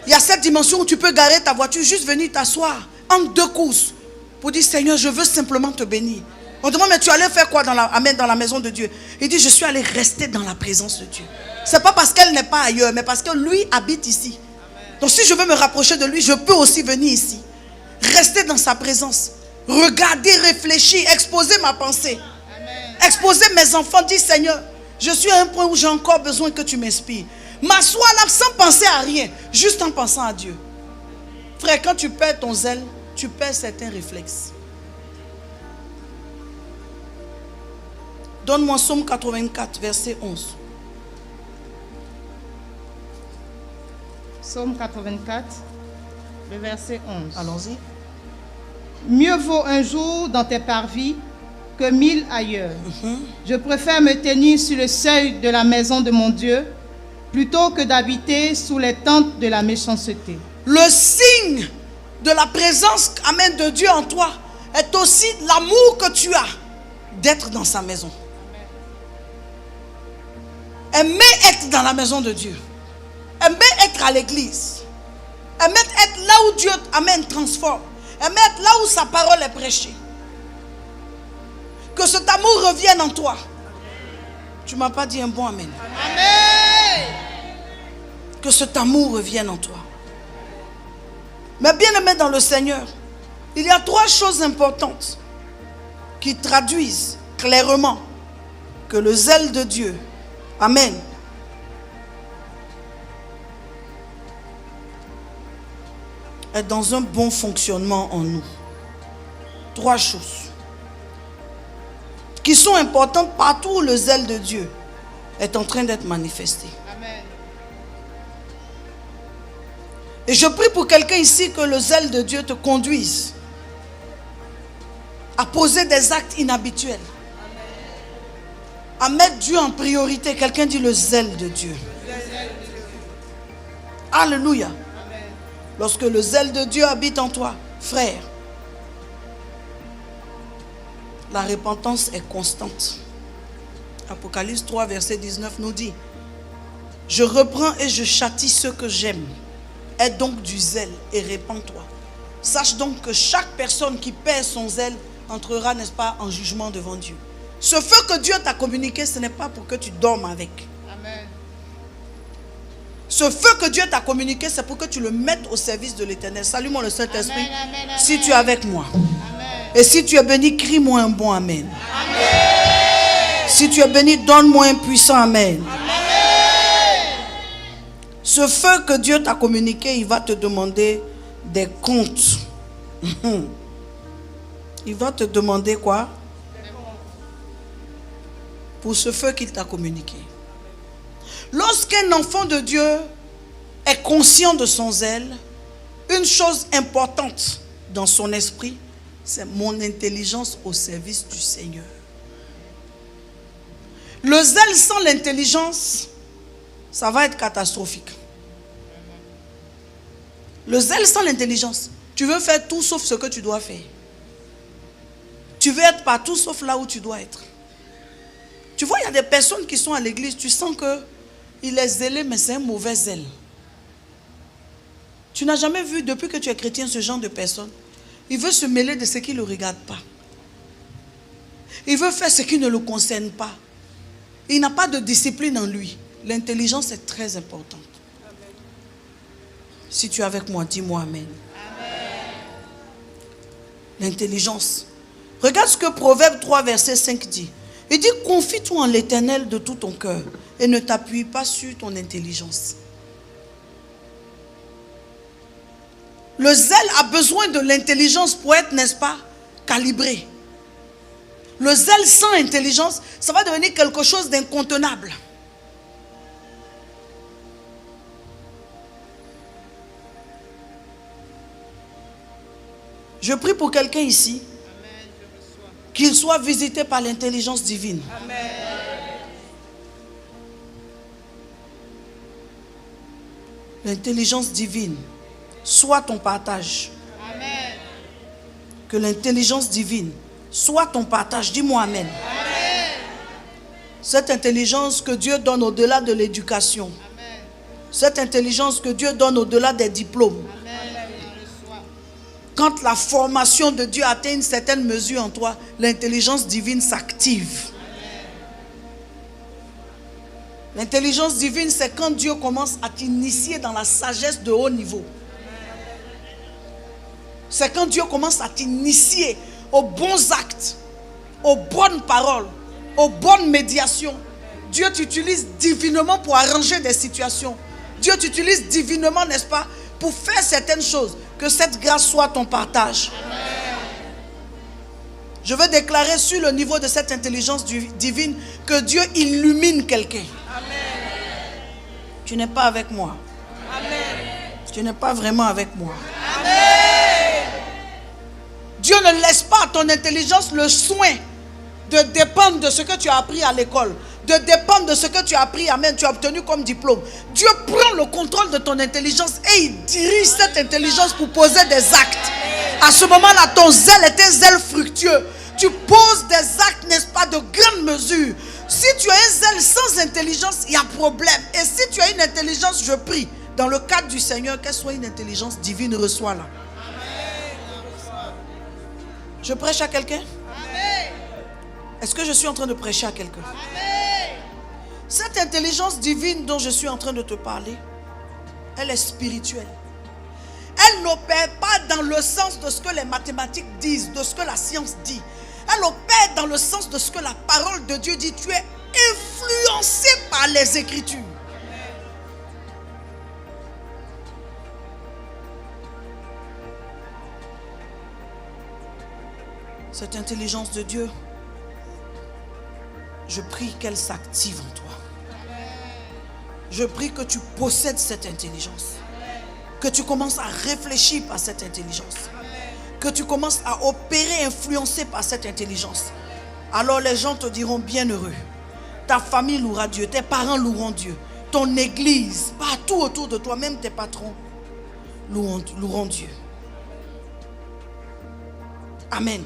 Il y a cette dimension où tu peux garer ta voiture, juste venir t'asseoir en 2 courses pour dire, Seigneur, je veux simplement te bénir. On demande, mais tu allais faire quoi dans la maison de Dieu? Il dit, je suis allé rester dans la présence de Dieu. Ce n'est pas parce qu'elle n'est pas ailleurs, mais parce que lui habite ici. Donc, si je veux me rapprocher de lui, je peux aussi venir ici. Rester dans sa présence. Regarder, réfléchir, exposer ma pensée. Exposer mes enfants, dire Seigneur, je suis à un point où j'ai encore besoin que tu m'inspires. M'asseoir là sans penser à rien, juste en pensant à Dieu. Frère, quand tu perds ton zèle, tu perds certains réflexes. Donne-moi Psaume 84, verset 11. Psaume 84, le verset 11. Allons-y. Mieux vaut un jour dans tes parvis que 1000 ailleurs. Je préfère me tenir sur le seuil de la maison de mon Dieu plutôt que d'habiter sous les tentes de la méchanceté. Le signe de la présence, amen, de Dieu en toi est aussi l'amour que tu as d'être dans sa maison. Aimer être dans la maison de Dieu. Aimer être à l'église. Aimer être là où Dieu, amen, transforme. Aimer être là où sa parole est prêchée. Que cet amour revienne en toi. Tu ne m'as pas dit un bon amen. Amen. Que cet amour revienne en toi. Mais bien aimé dans le Seigneur, il y a 3 choses importantes qui traduisent clairement que le zèle de Dieu, amen, est dans un bon fonctionnement en nous. 3 choses qui sont importantes partout où le zèle de Dieu est en train d'être manifesté. Amen. Et je prie pour quelqu'un ici que le zèle de Dieu te conduise à poser des actes inhabituels. À mettre Dieu en priorité. Quelqu'un dit le zèle de Dieu. Alléluia. Lorsque le zèle de Dieu habite en toi, frère, la repentance est constante. Apocalypse 3, verset 19 nous dit: je reprends et je châtie ceux que j'aime. Aie donc du zèle et répands-toi. Sache donc que chaque personne qui perd son zèle entrera, n'est-ce pas, en jugement devant Dieu. Ce feu que Dieu t'a communiqué, ce n'est pas pour que tu dormes avec. Amen. Ce feu que Dieu t'a communiqué, c'est pour que tu le mettes au service de l'Éternel. Salue-moi le Saint-Esprit. Si tu es avec moi. Amen. Et si tu es béni, crie-moi un bon amen. Amen. Si tu es béni, donne-moi un puissant amen. Amen. Ce feu que Dieu t'a communiqué, il va te demander des comptes. Il va te demander quoi? Pour ce feu qu'il t'a communiqué. Lorsqu'un enfant de Dieu est conscient de son zèle, une chose importante dans son esprit, c'est mon intelligence au service du Seigneur. Le zèle sans l'intelligence, ça va être catastrophique. Le zèle sans l'intelligence, tu veux faire tout sauf ce que tu dois faire. Tu veux être partout sauf là où tu dois être. Tu vois, il y a des personnes qui sont à l'église, tu sens qu'il est zélé, mais c'est un mauvais zèle. Tu n'as jamais vu, depuis que tu es chrétien, ce genre de personne. Il veut se mêler de ce qui ne le regarde pas. Il veut faire ce qui ne le concerne pas. Il n'a pas de discipline en lui. L'intelligence est très importante. Amen. Si tu es avec moi, dis-moi amen. Amen. L'intelligence. Regarde ce que Proverbe 3, verset 5 dit. Il dit: confie-toi en l'Éternel de tout ton cœur et ne t'appuie pas sur ton intelligence. Le zèle a besoin de l'intelligence pour être, n'est-ce pas, calibré. Le zèle sans intelligence, ça va devenir quelque chose d'incontenable. Je prie pour quelqu'un ici, qu'il soit visité par l'intelligence divine. Amen. L'intelligence divine soit ton partage. Amen. Que l'intelligence divine soit ton partage. Dis-moi amen. Amen. Cette intelligence que Dieu donne au-delà de l'éducation. Amen. Cette intelligence que Dieu donne au-delà des diplômes. Amen. Quand la formation de Dieu atteint une certaine mesure en toi, l'intelligence divine s'active. L'intelligence divine, c'est quand Dieu commence à t'initier dans la sagesse de haut niveau. C'est quand Dieu commence à t'initier aux bons actes, aux bonnes paroles, aux bonnes médiations. Dieu t'utilise divinement pour arranger des situations. Dieu t'utilise divinement, n'est-ce pas, pour faire certaines choses. Que cette grâce soit ton partage. Amen. Je veux déclarer sur le niveau de cette intelligence divine que Dieu illumine quelqu'un. Tu n'es pas avec moi. Amen. Tu n'es pas vraiment avec moi. Dieu ne laisse pas à ton intelligence le soin de dépendre de ce que tu as appris à l'école, de dépendre de ce que tu as appris, amen, tu as obtenu comme diplôme. Dieu prend le contrôle de ton intelligence et il dirige cette intelligence pour poser des actes. À ce moment-là, ton zèle est un zèle fructueux. Tu poses des actes, n'est-ce pas, de grande mesure. Si tu as un zèle sans intelligence, il y a problème. Et si tu as une intelligence, je prie, dans le cadre du Seigneur, qu'elle soit une intelligence divine, reçois-la. Je prêche à quelqu'un? Est-ce que je suis en train de prêcher à quelqu'un? Cette intelligence divine dont je suis en train de te parler, elle est spirituelle. Elle n'opère pas dans le sens de ce que les mathématiques disent, de ce que la science dit. Elle opère dans le sens de ce que la parole de Dieu dit. Tu es influencé par les Écritures. Cette intelligence de Dieu, je prie qu'elle s'active en toi. Je prie que tu possèdes cette intelligence. Que tu commences à réfléchir par cette intelligence. Que tu commences à opérer, influencé par cette intelligence. Alors les gens te diront bienheureux. Ta famille louera Dieu, tes parents loueront Dieu. Ton église, partout autour de toi, même tes patrons loueront Dieu. Amen.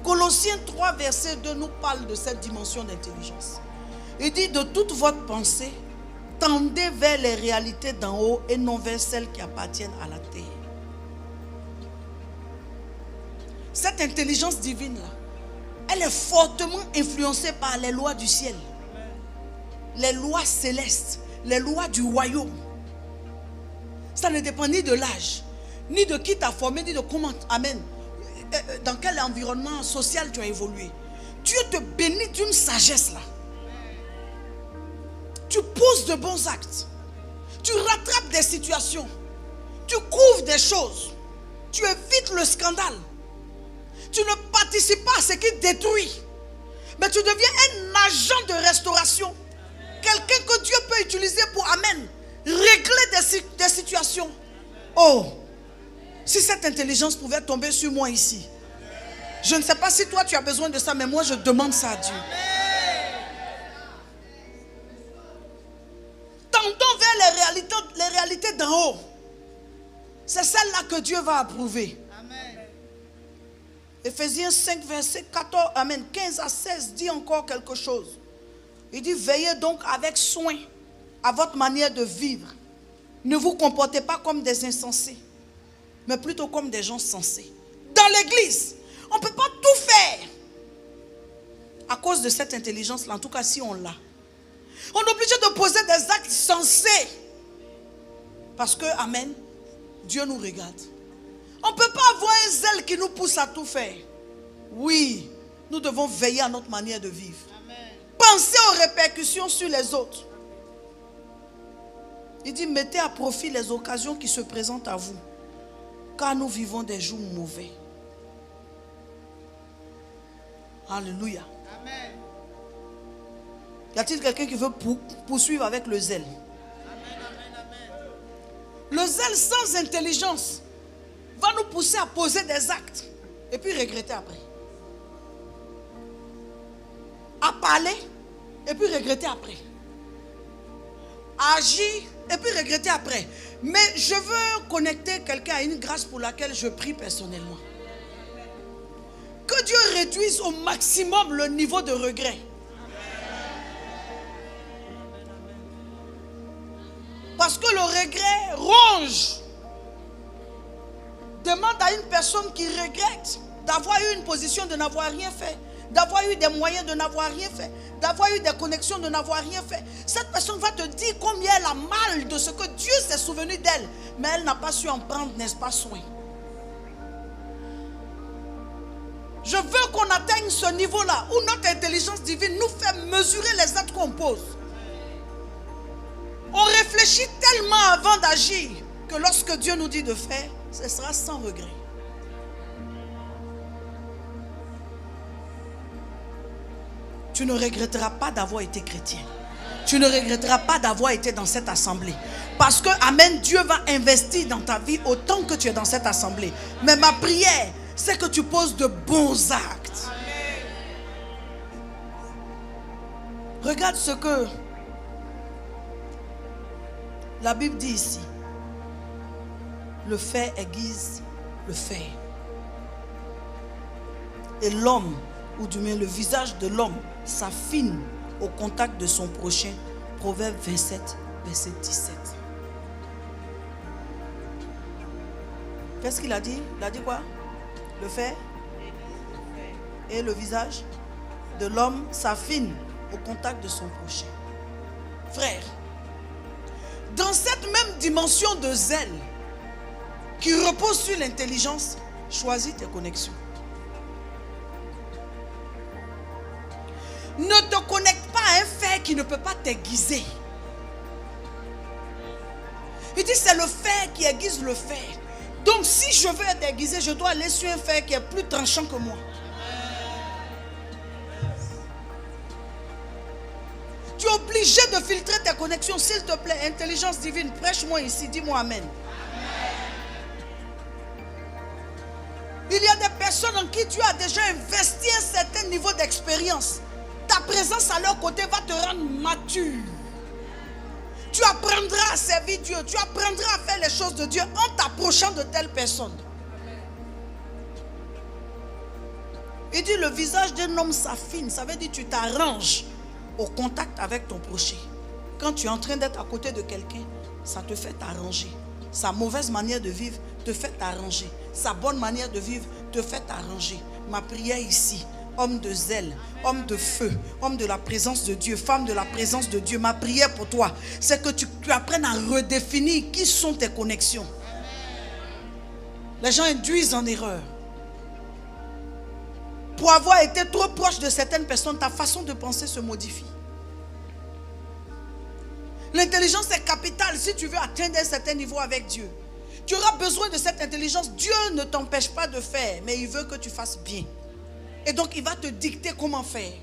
Colossiens 3, verset 2 nous parle de cette dimension d'intelligence. Il dit de toute votre pensée, tendez vers les réalités d'en haut et non vers celles qui appartiennent à la terre. Cette intelligence divine-là, elle est fortement influencée par les lois du ciel. Les lois célestes, les lois du royaume. Ça ne dépend ni de l'âge, ni de qui t'a formé, ni de comment, amen, dans quel environnement social tu as évolué. Dieu te bénit d'une sagesse là. Tu poses de bons actes. Tu rattrapes des situations. Tu couvres des choses. Tu évites le scandale. Tu ne participes pas à ce qui détruit. Mais tu deviens un agent de restauration. Quelqu'un que Dieu peut utiliser pour, amen, régler des situations. Oh, si cette intelligence pouvait tomber sur moi ici. Je ne sais pas si toi tu as besoin de ça, mais moi je demande ça à Dieu. Tendons vers les réalités d'en haut. C'est celle-là que Dieu va approuver. Amen. Éphésiens 5, verset 14, amen, 15 à 16 dit encore quelque chose. Il dit, veillez donc avec soin à votre manière de vivre. Ne vous comportez pas comme des insensés, mais plutôt comme des gens sensés. Dans l'église, on ne peut pas tout faire. À cause de cette intelligence-là, en tout cas si on l'a. On est obligé de poser des actes sensés. Parce que, amen, Dieu nous regarde. On ne peut pas avoir un zèle qui nous pousse à tout faire. Oui, nous devons veiller à notre manière de vivre. Amen. Pensez aux répercussions sur les autres. Il dit, mettez à profit les occasions qui se présentent à vous. Car nous vivons des jours mauvais. Alléluia. Amen. Y a-t-il quelqu'un qui veut poursuivre avec le zèle? Amen, amen, amen. Le zèle sans intelligence va nous pousser à poser des actes et puis regretter après. À parler et puis regretter après. À agir et puis regretter après. Mais je veux connecter quelqu'un à une grâce pour laquelle je prie personnellement. Que Dieu réduise au maximum le niveau de regret. Parce que le regret ronge. Demande à une personne qui regrette d'avoir eu une position, de n'avoir rien fait, d'avoir eu des moyens, de n'avoir rien fait, d'avoir eu des connexions, de n'avoir rien fait. Cette personne va te dire combien elle a mal de ce que Dieu s'est souvenu d'elle, mais elle n'a pas su en prendre, n'est-ce pas, soin. Je veux qu'on atteigne ce niveau-là où notre intelligence divine nous fait mesurer les actes qu'on pose. On réfléchit tellement avant d'agir que lorsque Dieu nous dit de faire, ce sera sans regret. Tu ne regretteras pas d'avoir été chrétien. Tu ne regretteras pas d'avoir été dans cette assemblée. Parce que, amen, Dieu va investir dans ta vie autant que tu es dans cette assemblée. Mais ma prière, c'est que tu poses de bons actes. Regarde ce que la Bible dit ici. Le fait aiguise le fait. Et l'homme, ou du moins le visage de l'homme, s'affine au contact de son prochain. Proverbe 27, verset 17. Qu'est-ce qu'il a dit? Il a dit quoi? Le fait et le visage de l'homme s'affine au contact de son prochain. Frère, dans cette même dimension de zèle qui repose sur l'intelligence, choisis tes connexions. Ne te connecte pas à un fait qui ne peut pas t'aiguiser. Il dit c'est le fait qui aiguise le fait. Donc si je veux être aiguisé, je dois aller sur un fait qui est plus tranchant que moi. Tu es obligé de filtrer tes connexions. S'il te plaît, intelligence divine, prêche-moi ici, dis-moi amen. Il y a des personnes en qui Dieu a déjà investi un certain niveau d'expérience. Ta présence à leur côté va te rendre mature. Tu apprendras à servir Dieu. Tu apprendras à faire les choses de Dieu en t'approchant de telle personne. Il dit le visage d'un homme s'affine. Ça veut dire tu t'arranges au contact avec ton prochain. Quand tu es en train d'être à côté de quelqu'un, ça te fait t'arranger. Sa mauvaise manière de vivre te fait t'arranger. Sa bonne manière de vivre te fait t'arranger. Ma prière ici, homme de zèle, homme de feu, homme de la présence de Dieu, femme de la présence de Dieu, ma prière pour toi, c'est que tu apprennes à redéfinir qui sont tes connexions. Les gens induisent en erreur. Pour avoir été trop proche de certaines personnes, ta façon de penser se modifie. L'intelligence est capitale si tu veux atteindre un certain niveau avec Dieu. Tu auras besoin de cette intelligence. Dieu ne t'empêche pas de faire, mais il veut que tu fasses bien. Et donc il va te dicter comment faire.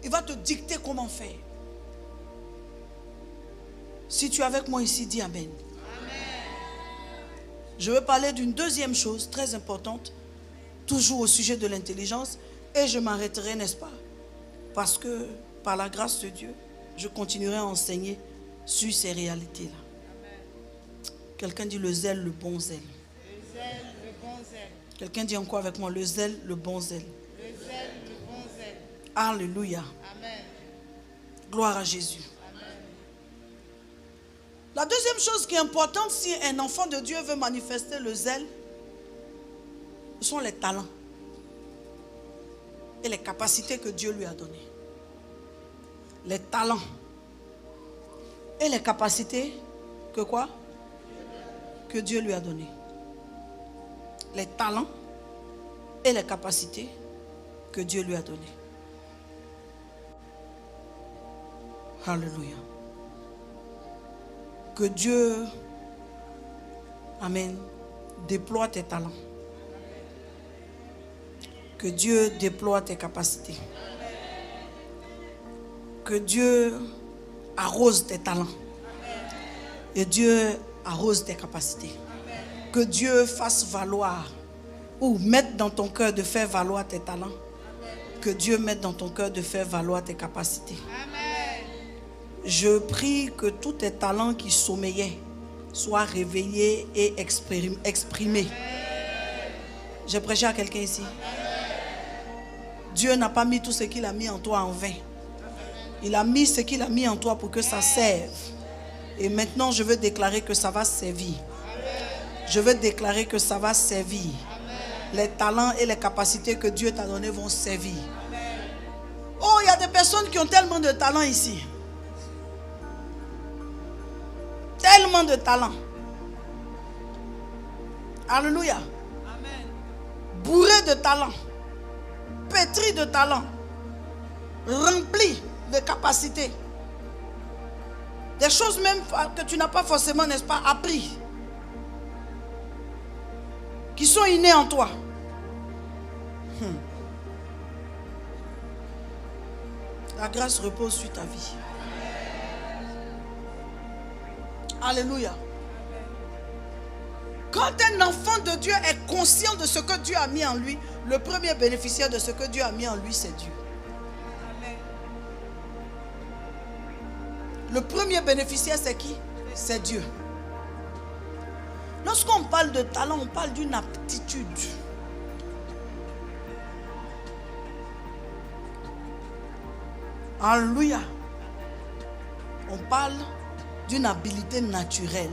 Il va te dicter comment faire. Si tu es avec moi ici, dis Amen. Amen. Je veux parler d'une deuxième chose très importante, toujours au sujet de l'intelligence, et je m'arrêterai, n'est-ce pas? Parce que par la grâce de Dieu, je continuerai à enseigner sur ces réalités-là. Quelqu'un dit le zèle, le bon zèle. Le zèle, le bon zèle. Quelqu'un dit encore avec moi le zèle, le bon zèle. Le zèle, le bon zèle. Alléluia. Amen. Gloire à Jésus. Amen. La deuxième chose qui est importante si un enfant de Dieu veut manifester le zèle, ce sont les talents et les capacités que Dieu lui a données. Les talents et les capacités que quoi? Que Dieu lui a données. Les talents et les capacités que Dieu lui a données. Alléluia. Que Dieu, amen, déploie tes talents. Que Dieu déploie tes capacités. Que Dieu arrose tes talents. Et Dieu arrose tes capacités. Que Dieu fasse valoir ou mette dans ton cœur de faire valoir tes talents. Que Dieu mette dans ton cœur de faire valoir tes capacités. Amen. Je prie que tous tes talents qui sommeillaient soient réveillés et exprimés. J'ai prêché à quelqu'un ici. Dieu n'a pas mis tout ce qu'il a mis en toi en vain. Il a mis ce qu'il a mis en toi pour que ça serve. Et maintenant, je veux déclarer que ça va servir. Je veux déclarer que ça va servir. Les talents et les capacités que Dieu t'a donné vont servir. Oh, il y a des personnes qui ont tellement de talents ici. Tellement de talents. Alléluia. Bourré de talents. Pétri de talents. Rempli de capacités. Des choses même que tu n'as pas forcément, n'est-ce pas, appris. Qui sont innées en toi. La grâce repose sur ta vie. Alléluia. Quand un enfant de Dieu est conscient de ce que Dieu a mis en lui, le premier bénéficiaire de ce que Dieu a mis en lui, c'est Dieu. Le premier bénéficiaire, c'est qui? C'est Dieu. Lorsqu'on parle de talent, on parle d'une aptitude. Alléluia. On parle d'une habilité naturelle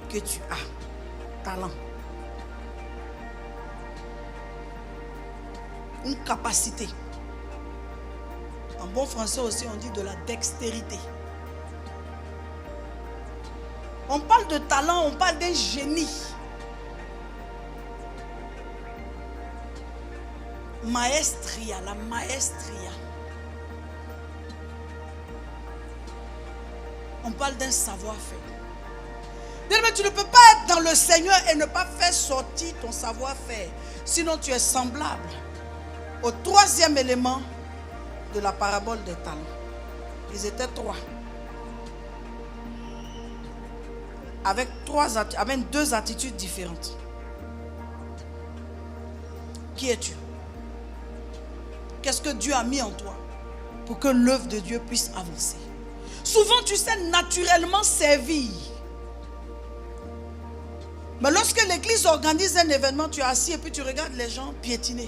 que tu as. Talent. Une capacité. En bon français aussi, on dit de la dextérité. On parle de talent, on parle d'un génie. Maestria, la maestria. On parle d'un savoir-faire. Mais tu ne peux pas être dans le Seigneur et ne pas faire sortir ton savoir-faire. Sinon tu es semblable au troisième élément de la parabole des talents. Ils étaient trois. Avec deux attitudes différentes. Qui es-tu? Qu'est-ce que Dieu a mis en toi pour que l'œuvre de Dieu puisse avancer? Souvent, tu sais naturellement servir. Mais lorsque l'église organise un événement, tu es assis et puis tu regardes les gens piétiner.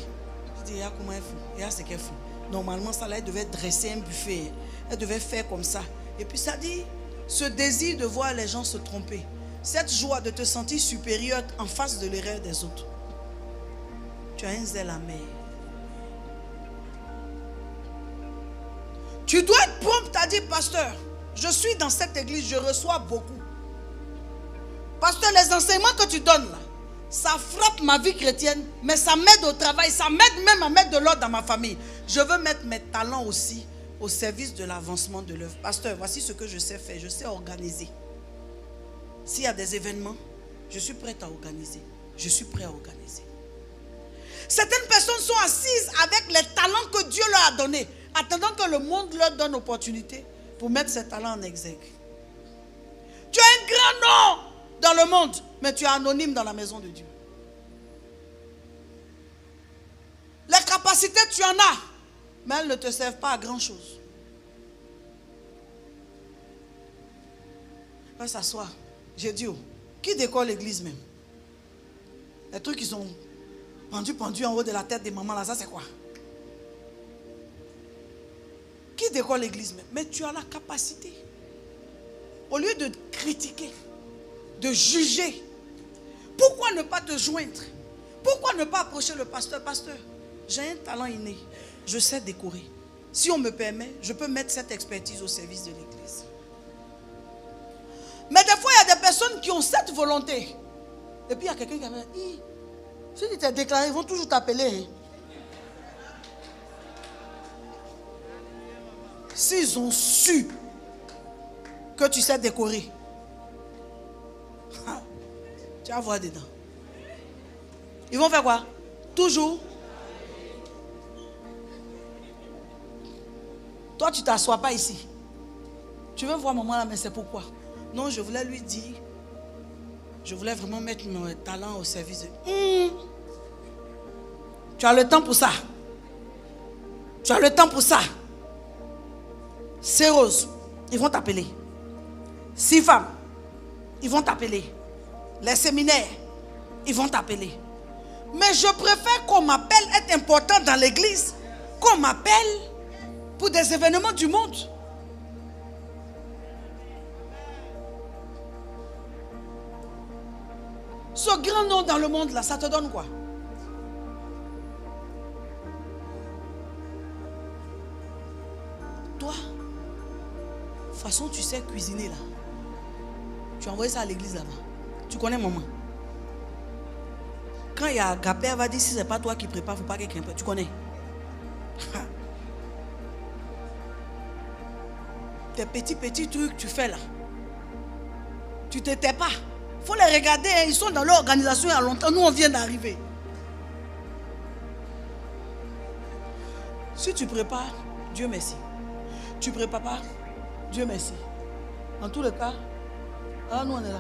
Tu dis, comment elle fait? Regarde ce qu'elle fait. Normalement, ça là, elle devait dresser un buffet. Elle devait faire comme ça. Et puis ça dit, ce désir de voir les gens se tromper. Cette joie de te sentir supérieur en face de l'erreur des autres. Tu as un zèle amer. Tu dois être prompt à dire, pasteur, je suis dans cette église, je reçois beaucoup. Pasteur, les enseignements que tu donnes là, ça frappe ma vie chrétienne, mais ça m'aide au travail, ça m'aide même à mettre de l'ordre dans ma famille. Je veux mettre mes talents aussi au service de l'avancement de l'œuvre. Pasteur, voici ce que je sais faire, je sais organiser. S'il y a des événements, je suis prête à organiser. Je suis prêt à organiser. Certaines personnes sont assises avec les talents que Dieu leur a donnés, attendant que le monde leur donne opportunité pour mettre ces talents en exergue. Tu as un grand nom dans le monde, mais tu es anonyme dans la maison de Dieu. Les capacités, tu en as, mais elles ne te servent pas à grand chose. Va s'asseoir. J'ai dit, qui décore l'église même? Les trucs qui sont pendus en haut de la tête des mamans là, ça c'est quoi? Qui décore l'église même? Mais tu as la capacité. Au lieu de critiquer, de juger, pourquoi ne pas te joindre? Pourquoi ne pas approcher le pasteur? Pasteur, j'ai un talent inné, je sais décorer. Si on me permet, je peux mettre cette expertise au service de l'église. Mais des fois, il y a des personnes qui ont cette volonté. Et puis il y a quelqu'un qui a dit, si tu t'es déclaré, ils vont toujours t'appeler. S'ils ont su que tu sais décorer, tu vas voir dedans. Ils vont faire quoi? Toujours. Toi, tu ne t'assois pas ici. Tu veux voir maman là, mais c'est pourquoi? Non, je voulais lui dire, je voulais vraiment mettre mon talent au service de... Tu as le temps pour ça. Tu as le temps pour ça. 6 roses, ils vont t'appeler. 6 femmes, ils vont t'appeler. Les séminaires, ils vont t'appeler. Mais je préfère qu'on m'appelle être important dans l'église, qu'on m'appelle pour des événements du monde. Ce grand nom dans le monde là, ça te donne quoi? Toi, de toute façon tu sais cuisiner là. Tu as envoyé ça à l'église là-bas. Tu connais maman. Quand il y a agapé, elle va dire si ce n'est pas toi qui prépare, il ne faut pas quelqu'un prépare. Tu connais. Tes petits trucs que tu fais là. Tu ne te tais pas. Il faut les regarder, hein. Ils sont dans leur organisation il y a longtemps. Nous, on vient d'arriver. Si tu prépares, Dieu merci. Tu prépares pas? Dieu merci. En tous les cas, nous on est là.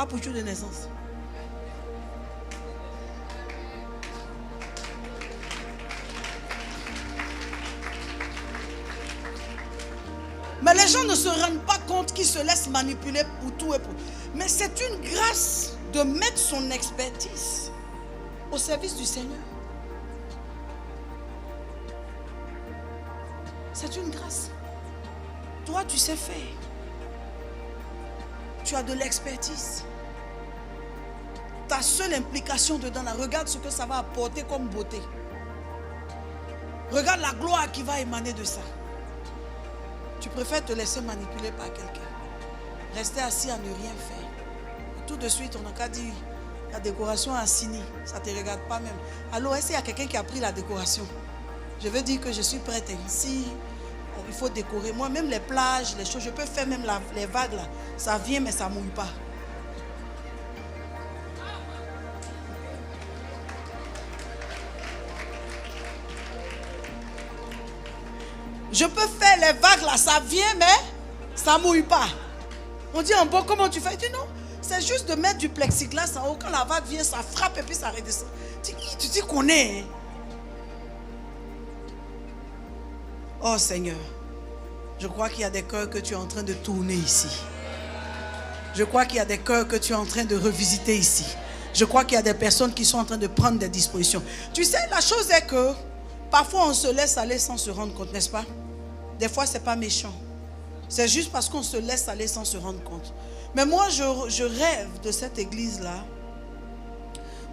Pour de naissance. Mais les gens ne se rendent pas compte qu'ils se laissent manipuler pour tout et pour. Mais c'est une grâce de mettre son expertise au service du Seigneur. C'est une grâce. Toi, tu sais faire. Tu as de l'expertise. Ta seule implication dedans, là, regarde ce que ça va apporter comme beauté. Regarde la gloire qui va émaner de ça. Tu préfères te laisser manipuler par quelqu'un. Rester assis à ne rien faire. Tout de suite, on n'a qu'à dire la décoration à Sini. Ça ne te regarde pas même. Alors, est-ce qu'il y a quelqu'un qui a pris la décoration? Je veux dire que je suis prête. Si il faut décorer, moi, même les plages, les choses, je peux faire même les vagues là. Ça vient, mais ça ne mouille pas. Je peux faire les vagues là, ça vient, mais ça ne mouille pas. On dit en bon, comment tu fais? Tu dis non, c'est juste de mettre du plexiglas en haut. Quand la vague vient, ça frappe et puis ça redescend. Tu dis qu'on est. Oh Seigneur, je crois qu'il y a des cœurs que tu es en train de tourner ici. Je crois qu'il y a des cœurs que tu es en train de revisiter ici. Je crois qu'il y a des personnes qui sont en train de prendre des dispositions. Tu sais, la chose est que parfois on se laisse aller sans se rendre compte, n'est-ce pas? Des fois, ce n'est pas méchant. C'est juste parce qu'on se laisse aller sans se rendre compte. Mais moi, je rêve de cette église-là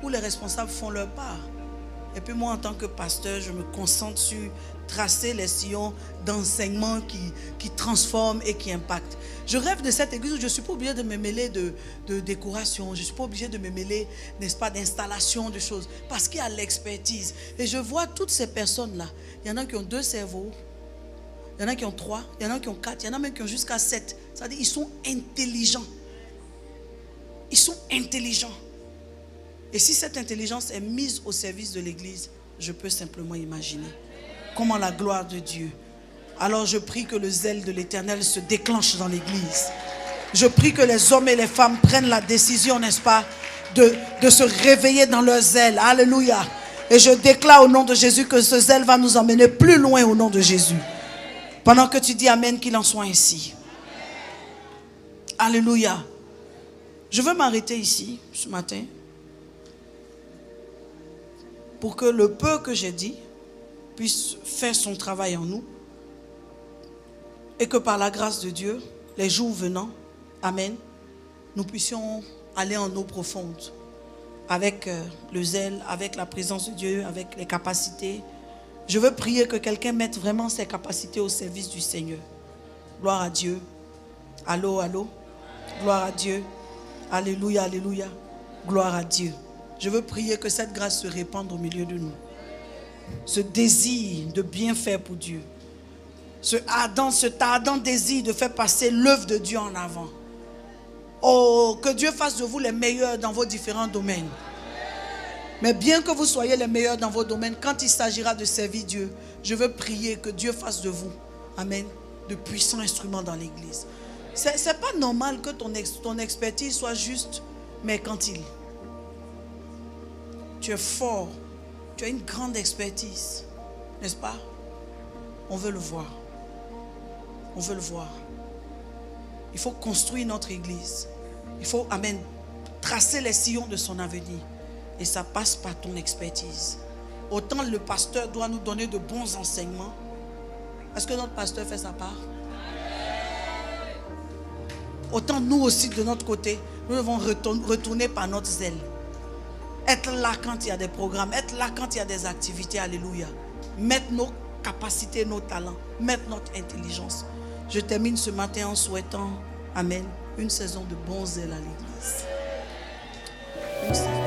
où les responsables font leur part. Et puis moi, en tant que pasteur, je me concentre sur tracer les sillons d'enseignement qui transforment et qui impactent. Je rêve de cette église où je ne suis pas obligé de me mêler de décoration. Je ne suis pas obligé de me mêler, n'est-ce pas, d'installation, de choses. Parce qu'il y a l'expertise. Et je vois toutes ces personnes-là. Il y en a qui ont 2 cerveaux. Il y en a qui ont 3. Il y en a qui ont 4. Il y en a même qui ont jusqu'à 7. C'est-à-dire qu'ils sont intelligents. Ils sont intelligents. Et si cette intelligence est mise au service de l'église, je peux simplement imaginer comment la gloire de Dieu. Alors je prie que le zèle de l'Éternel se déclenche dans l'église. Je prie que les hommes et les femmes prennent la décision, n'est-ce pas, de se réveiller dans leur zèle. Alléluia. Et je déclare au nom de Jésus que ce zèle va nous emmener plus loin au nom de Jésus. Pendant que tu dis Amen, qu'il en soit ainsi. Alléluia. Je veux m'arrêter ici ce matin pour que le peu que j'ai dit puisse faire son travail en nous et que par la grâce de Dieu, les jours venant, Amen, nous puissions aller en eau profonde avec le zèle, avec la présence de Dieu, avec les capacités. Je veux prier que quelqu'un mette vraiment ses capacités au service du Seigneur. Gloire à Dieu. Allô, allô. Gloire à Dieu. Alléluia, alléluia. Gloire à Dieu. Je veux prier que cette grâce se répande au milieu de nous. Ce désir de bien faire pour Dieu. Cet ardent désir de faire passer l'œuvre de Dieu en avant. Oh, que Dieu fasse de vous les meilleurs dans vos différents domaines. Mais bien que vous soyez les meilleurs dans vos domaines, quand il s'agira de servir Dieu, je veux prier que Dieu fasse de vous, amen, de puissants instruments dans l'église. C'est pas normal que ton expertise soit juste mercantile. Tu es fort, tu as une grande expertise, n'est-ce pas? On veut le voir. On veut le voir. Il faut construire notre église. Il faut, amen, tracer les sillons de son avenir. Et ça passe par ton expertise. Autant le pasteur doit nous donner de bons enseignements. Est-ce que notre pasteur fait sa part? Autant nous aussi de notre côté, nous devons retourner par notre zèle. Être là quand il y a des programmes, être là quand il y a des activités, alléluia. Mettre nos capacités, nos talents, mettre notre intelligence. Je termine ce matin en souhaitant, amen, une saison de bon zèle à l'église. Une saison.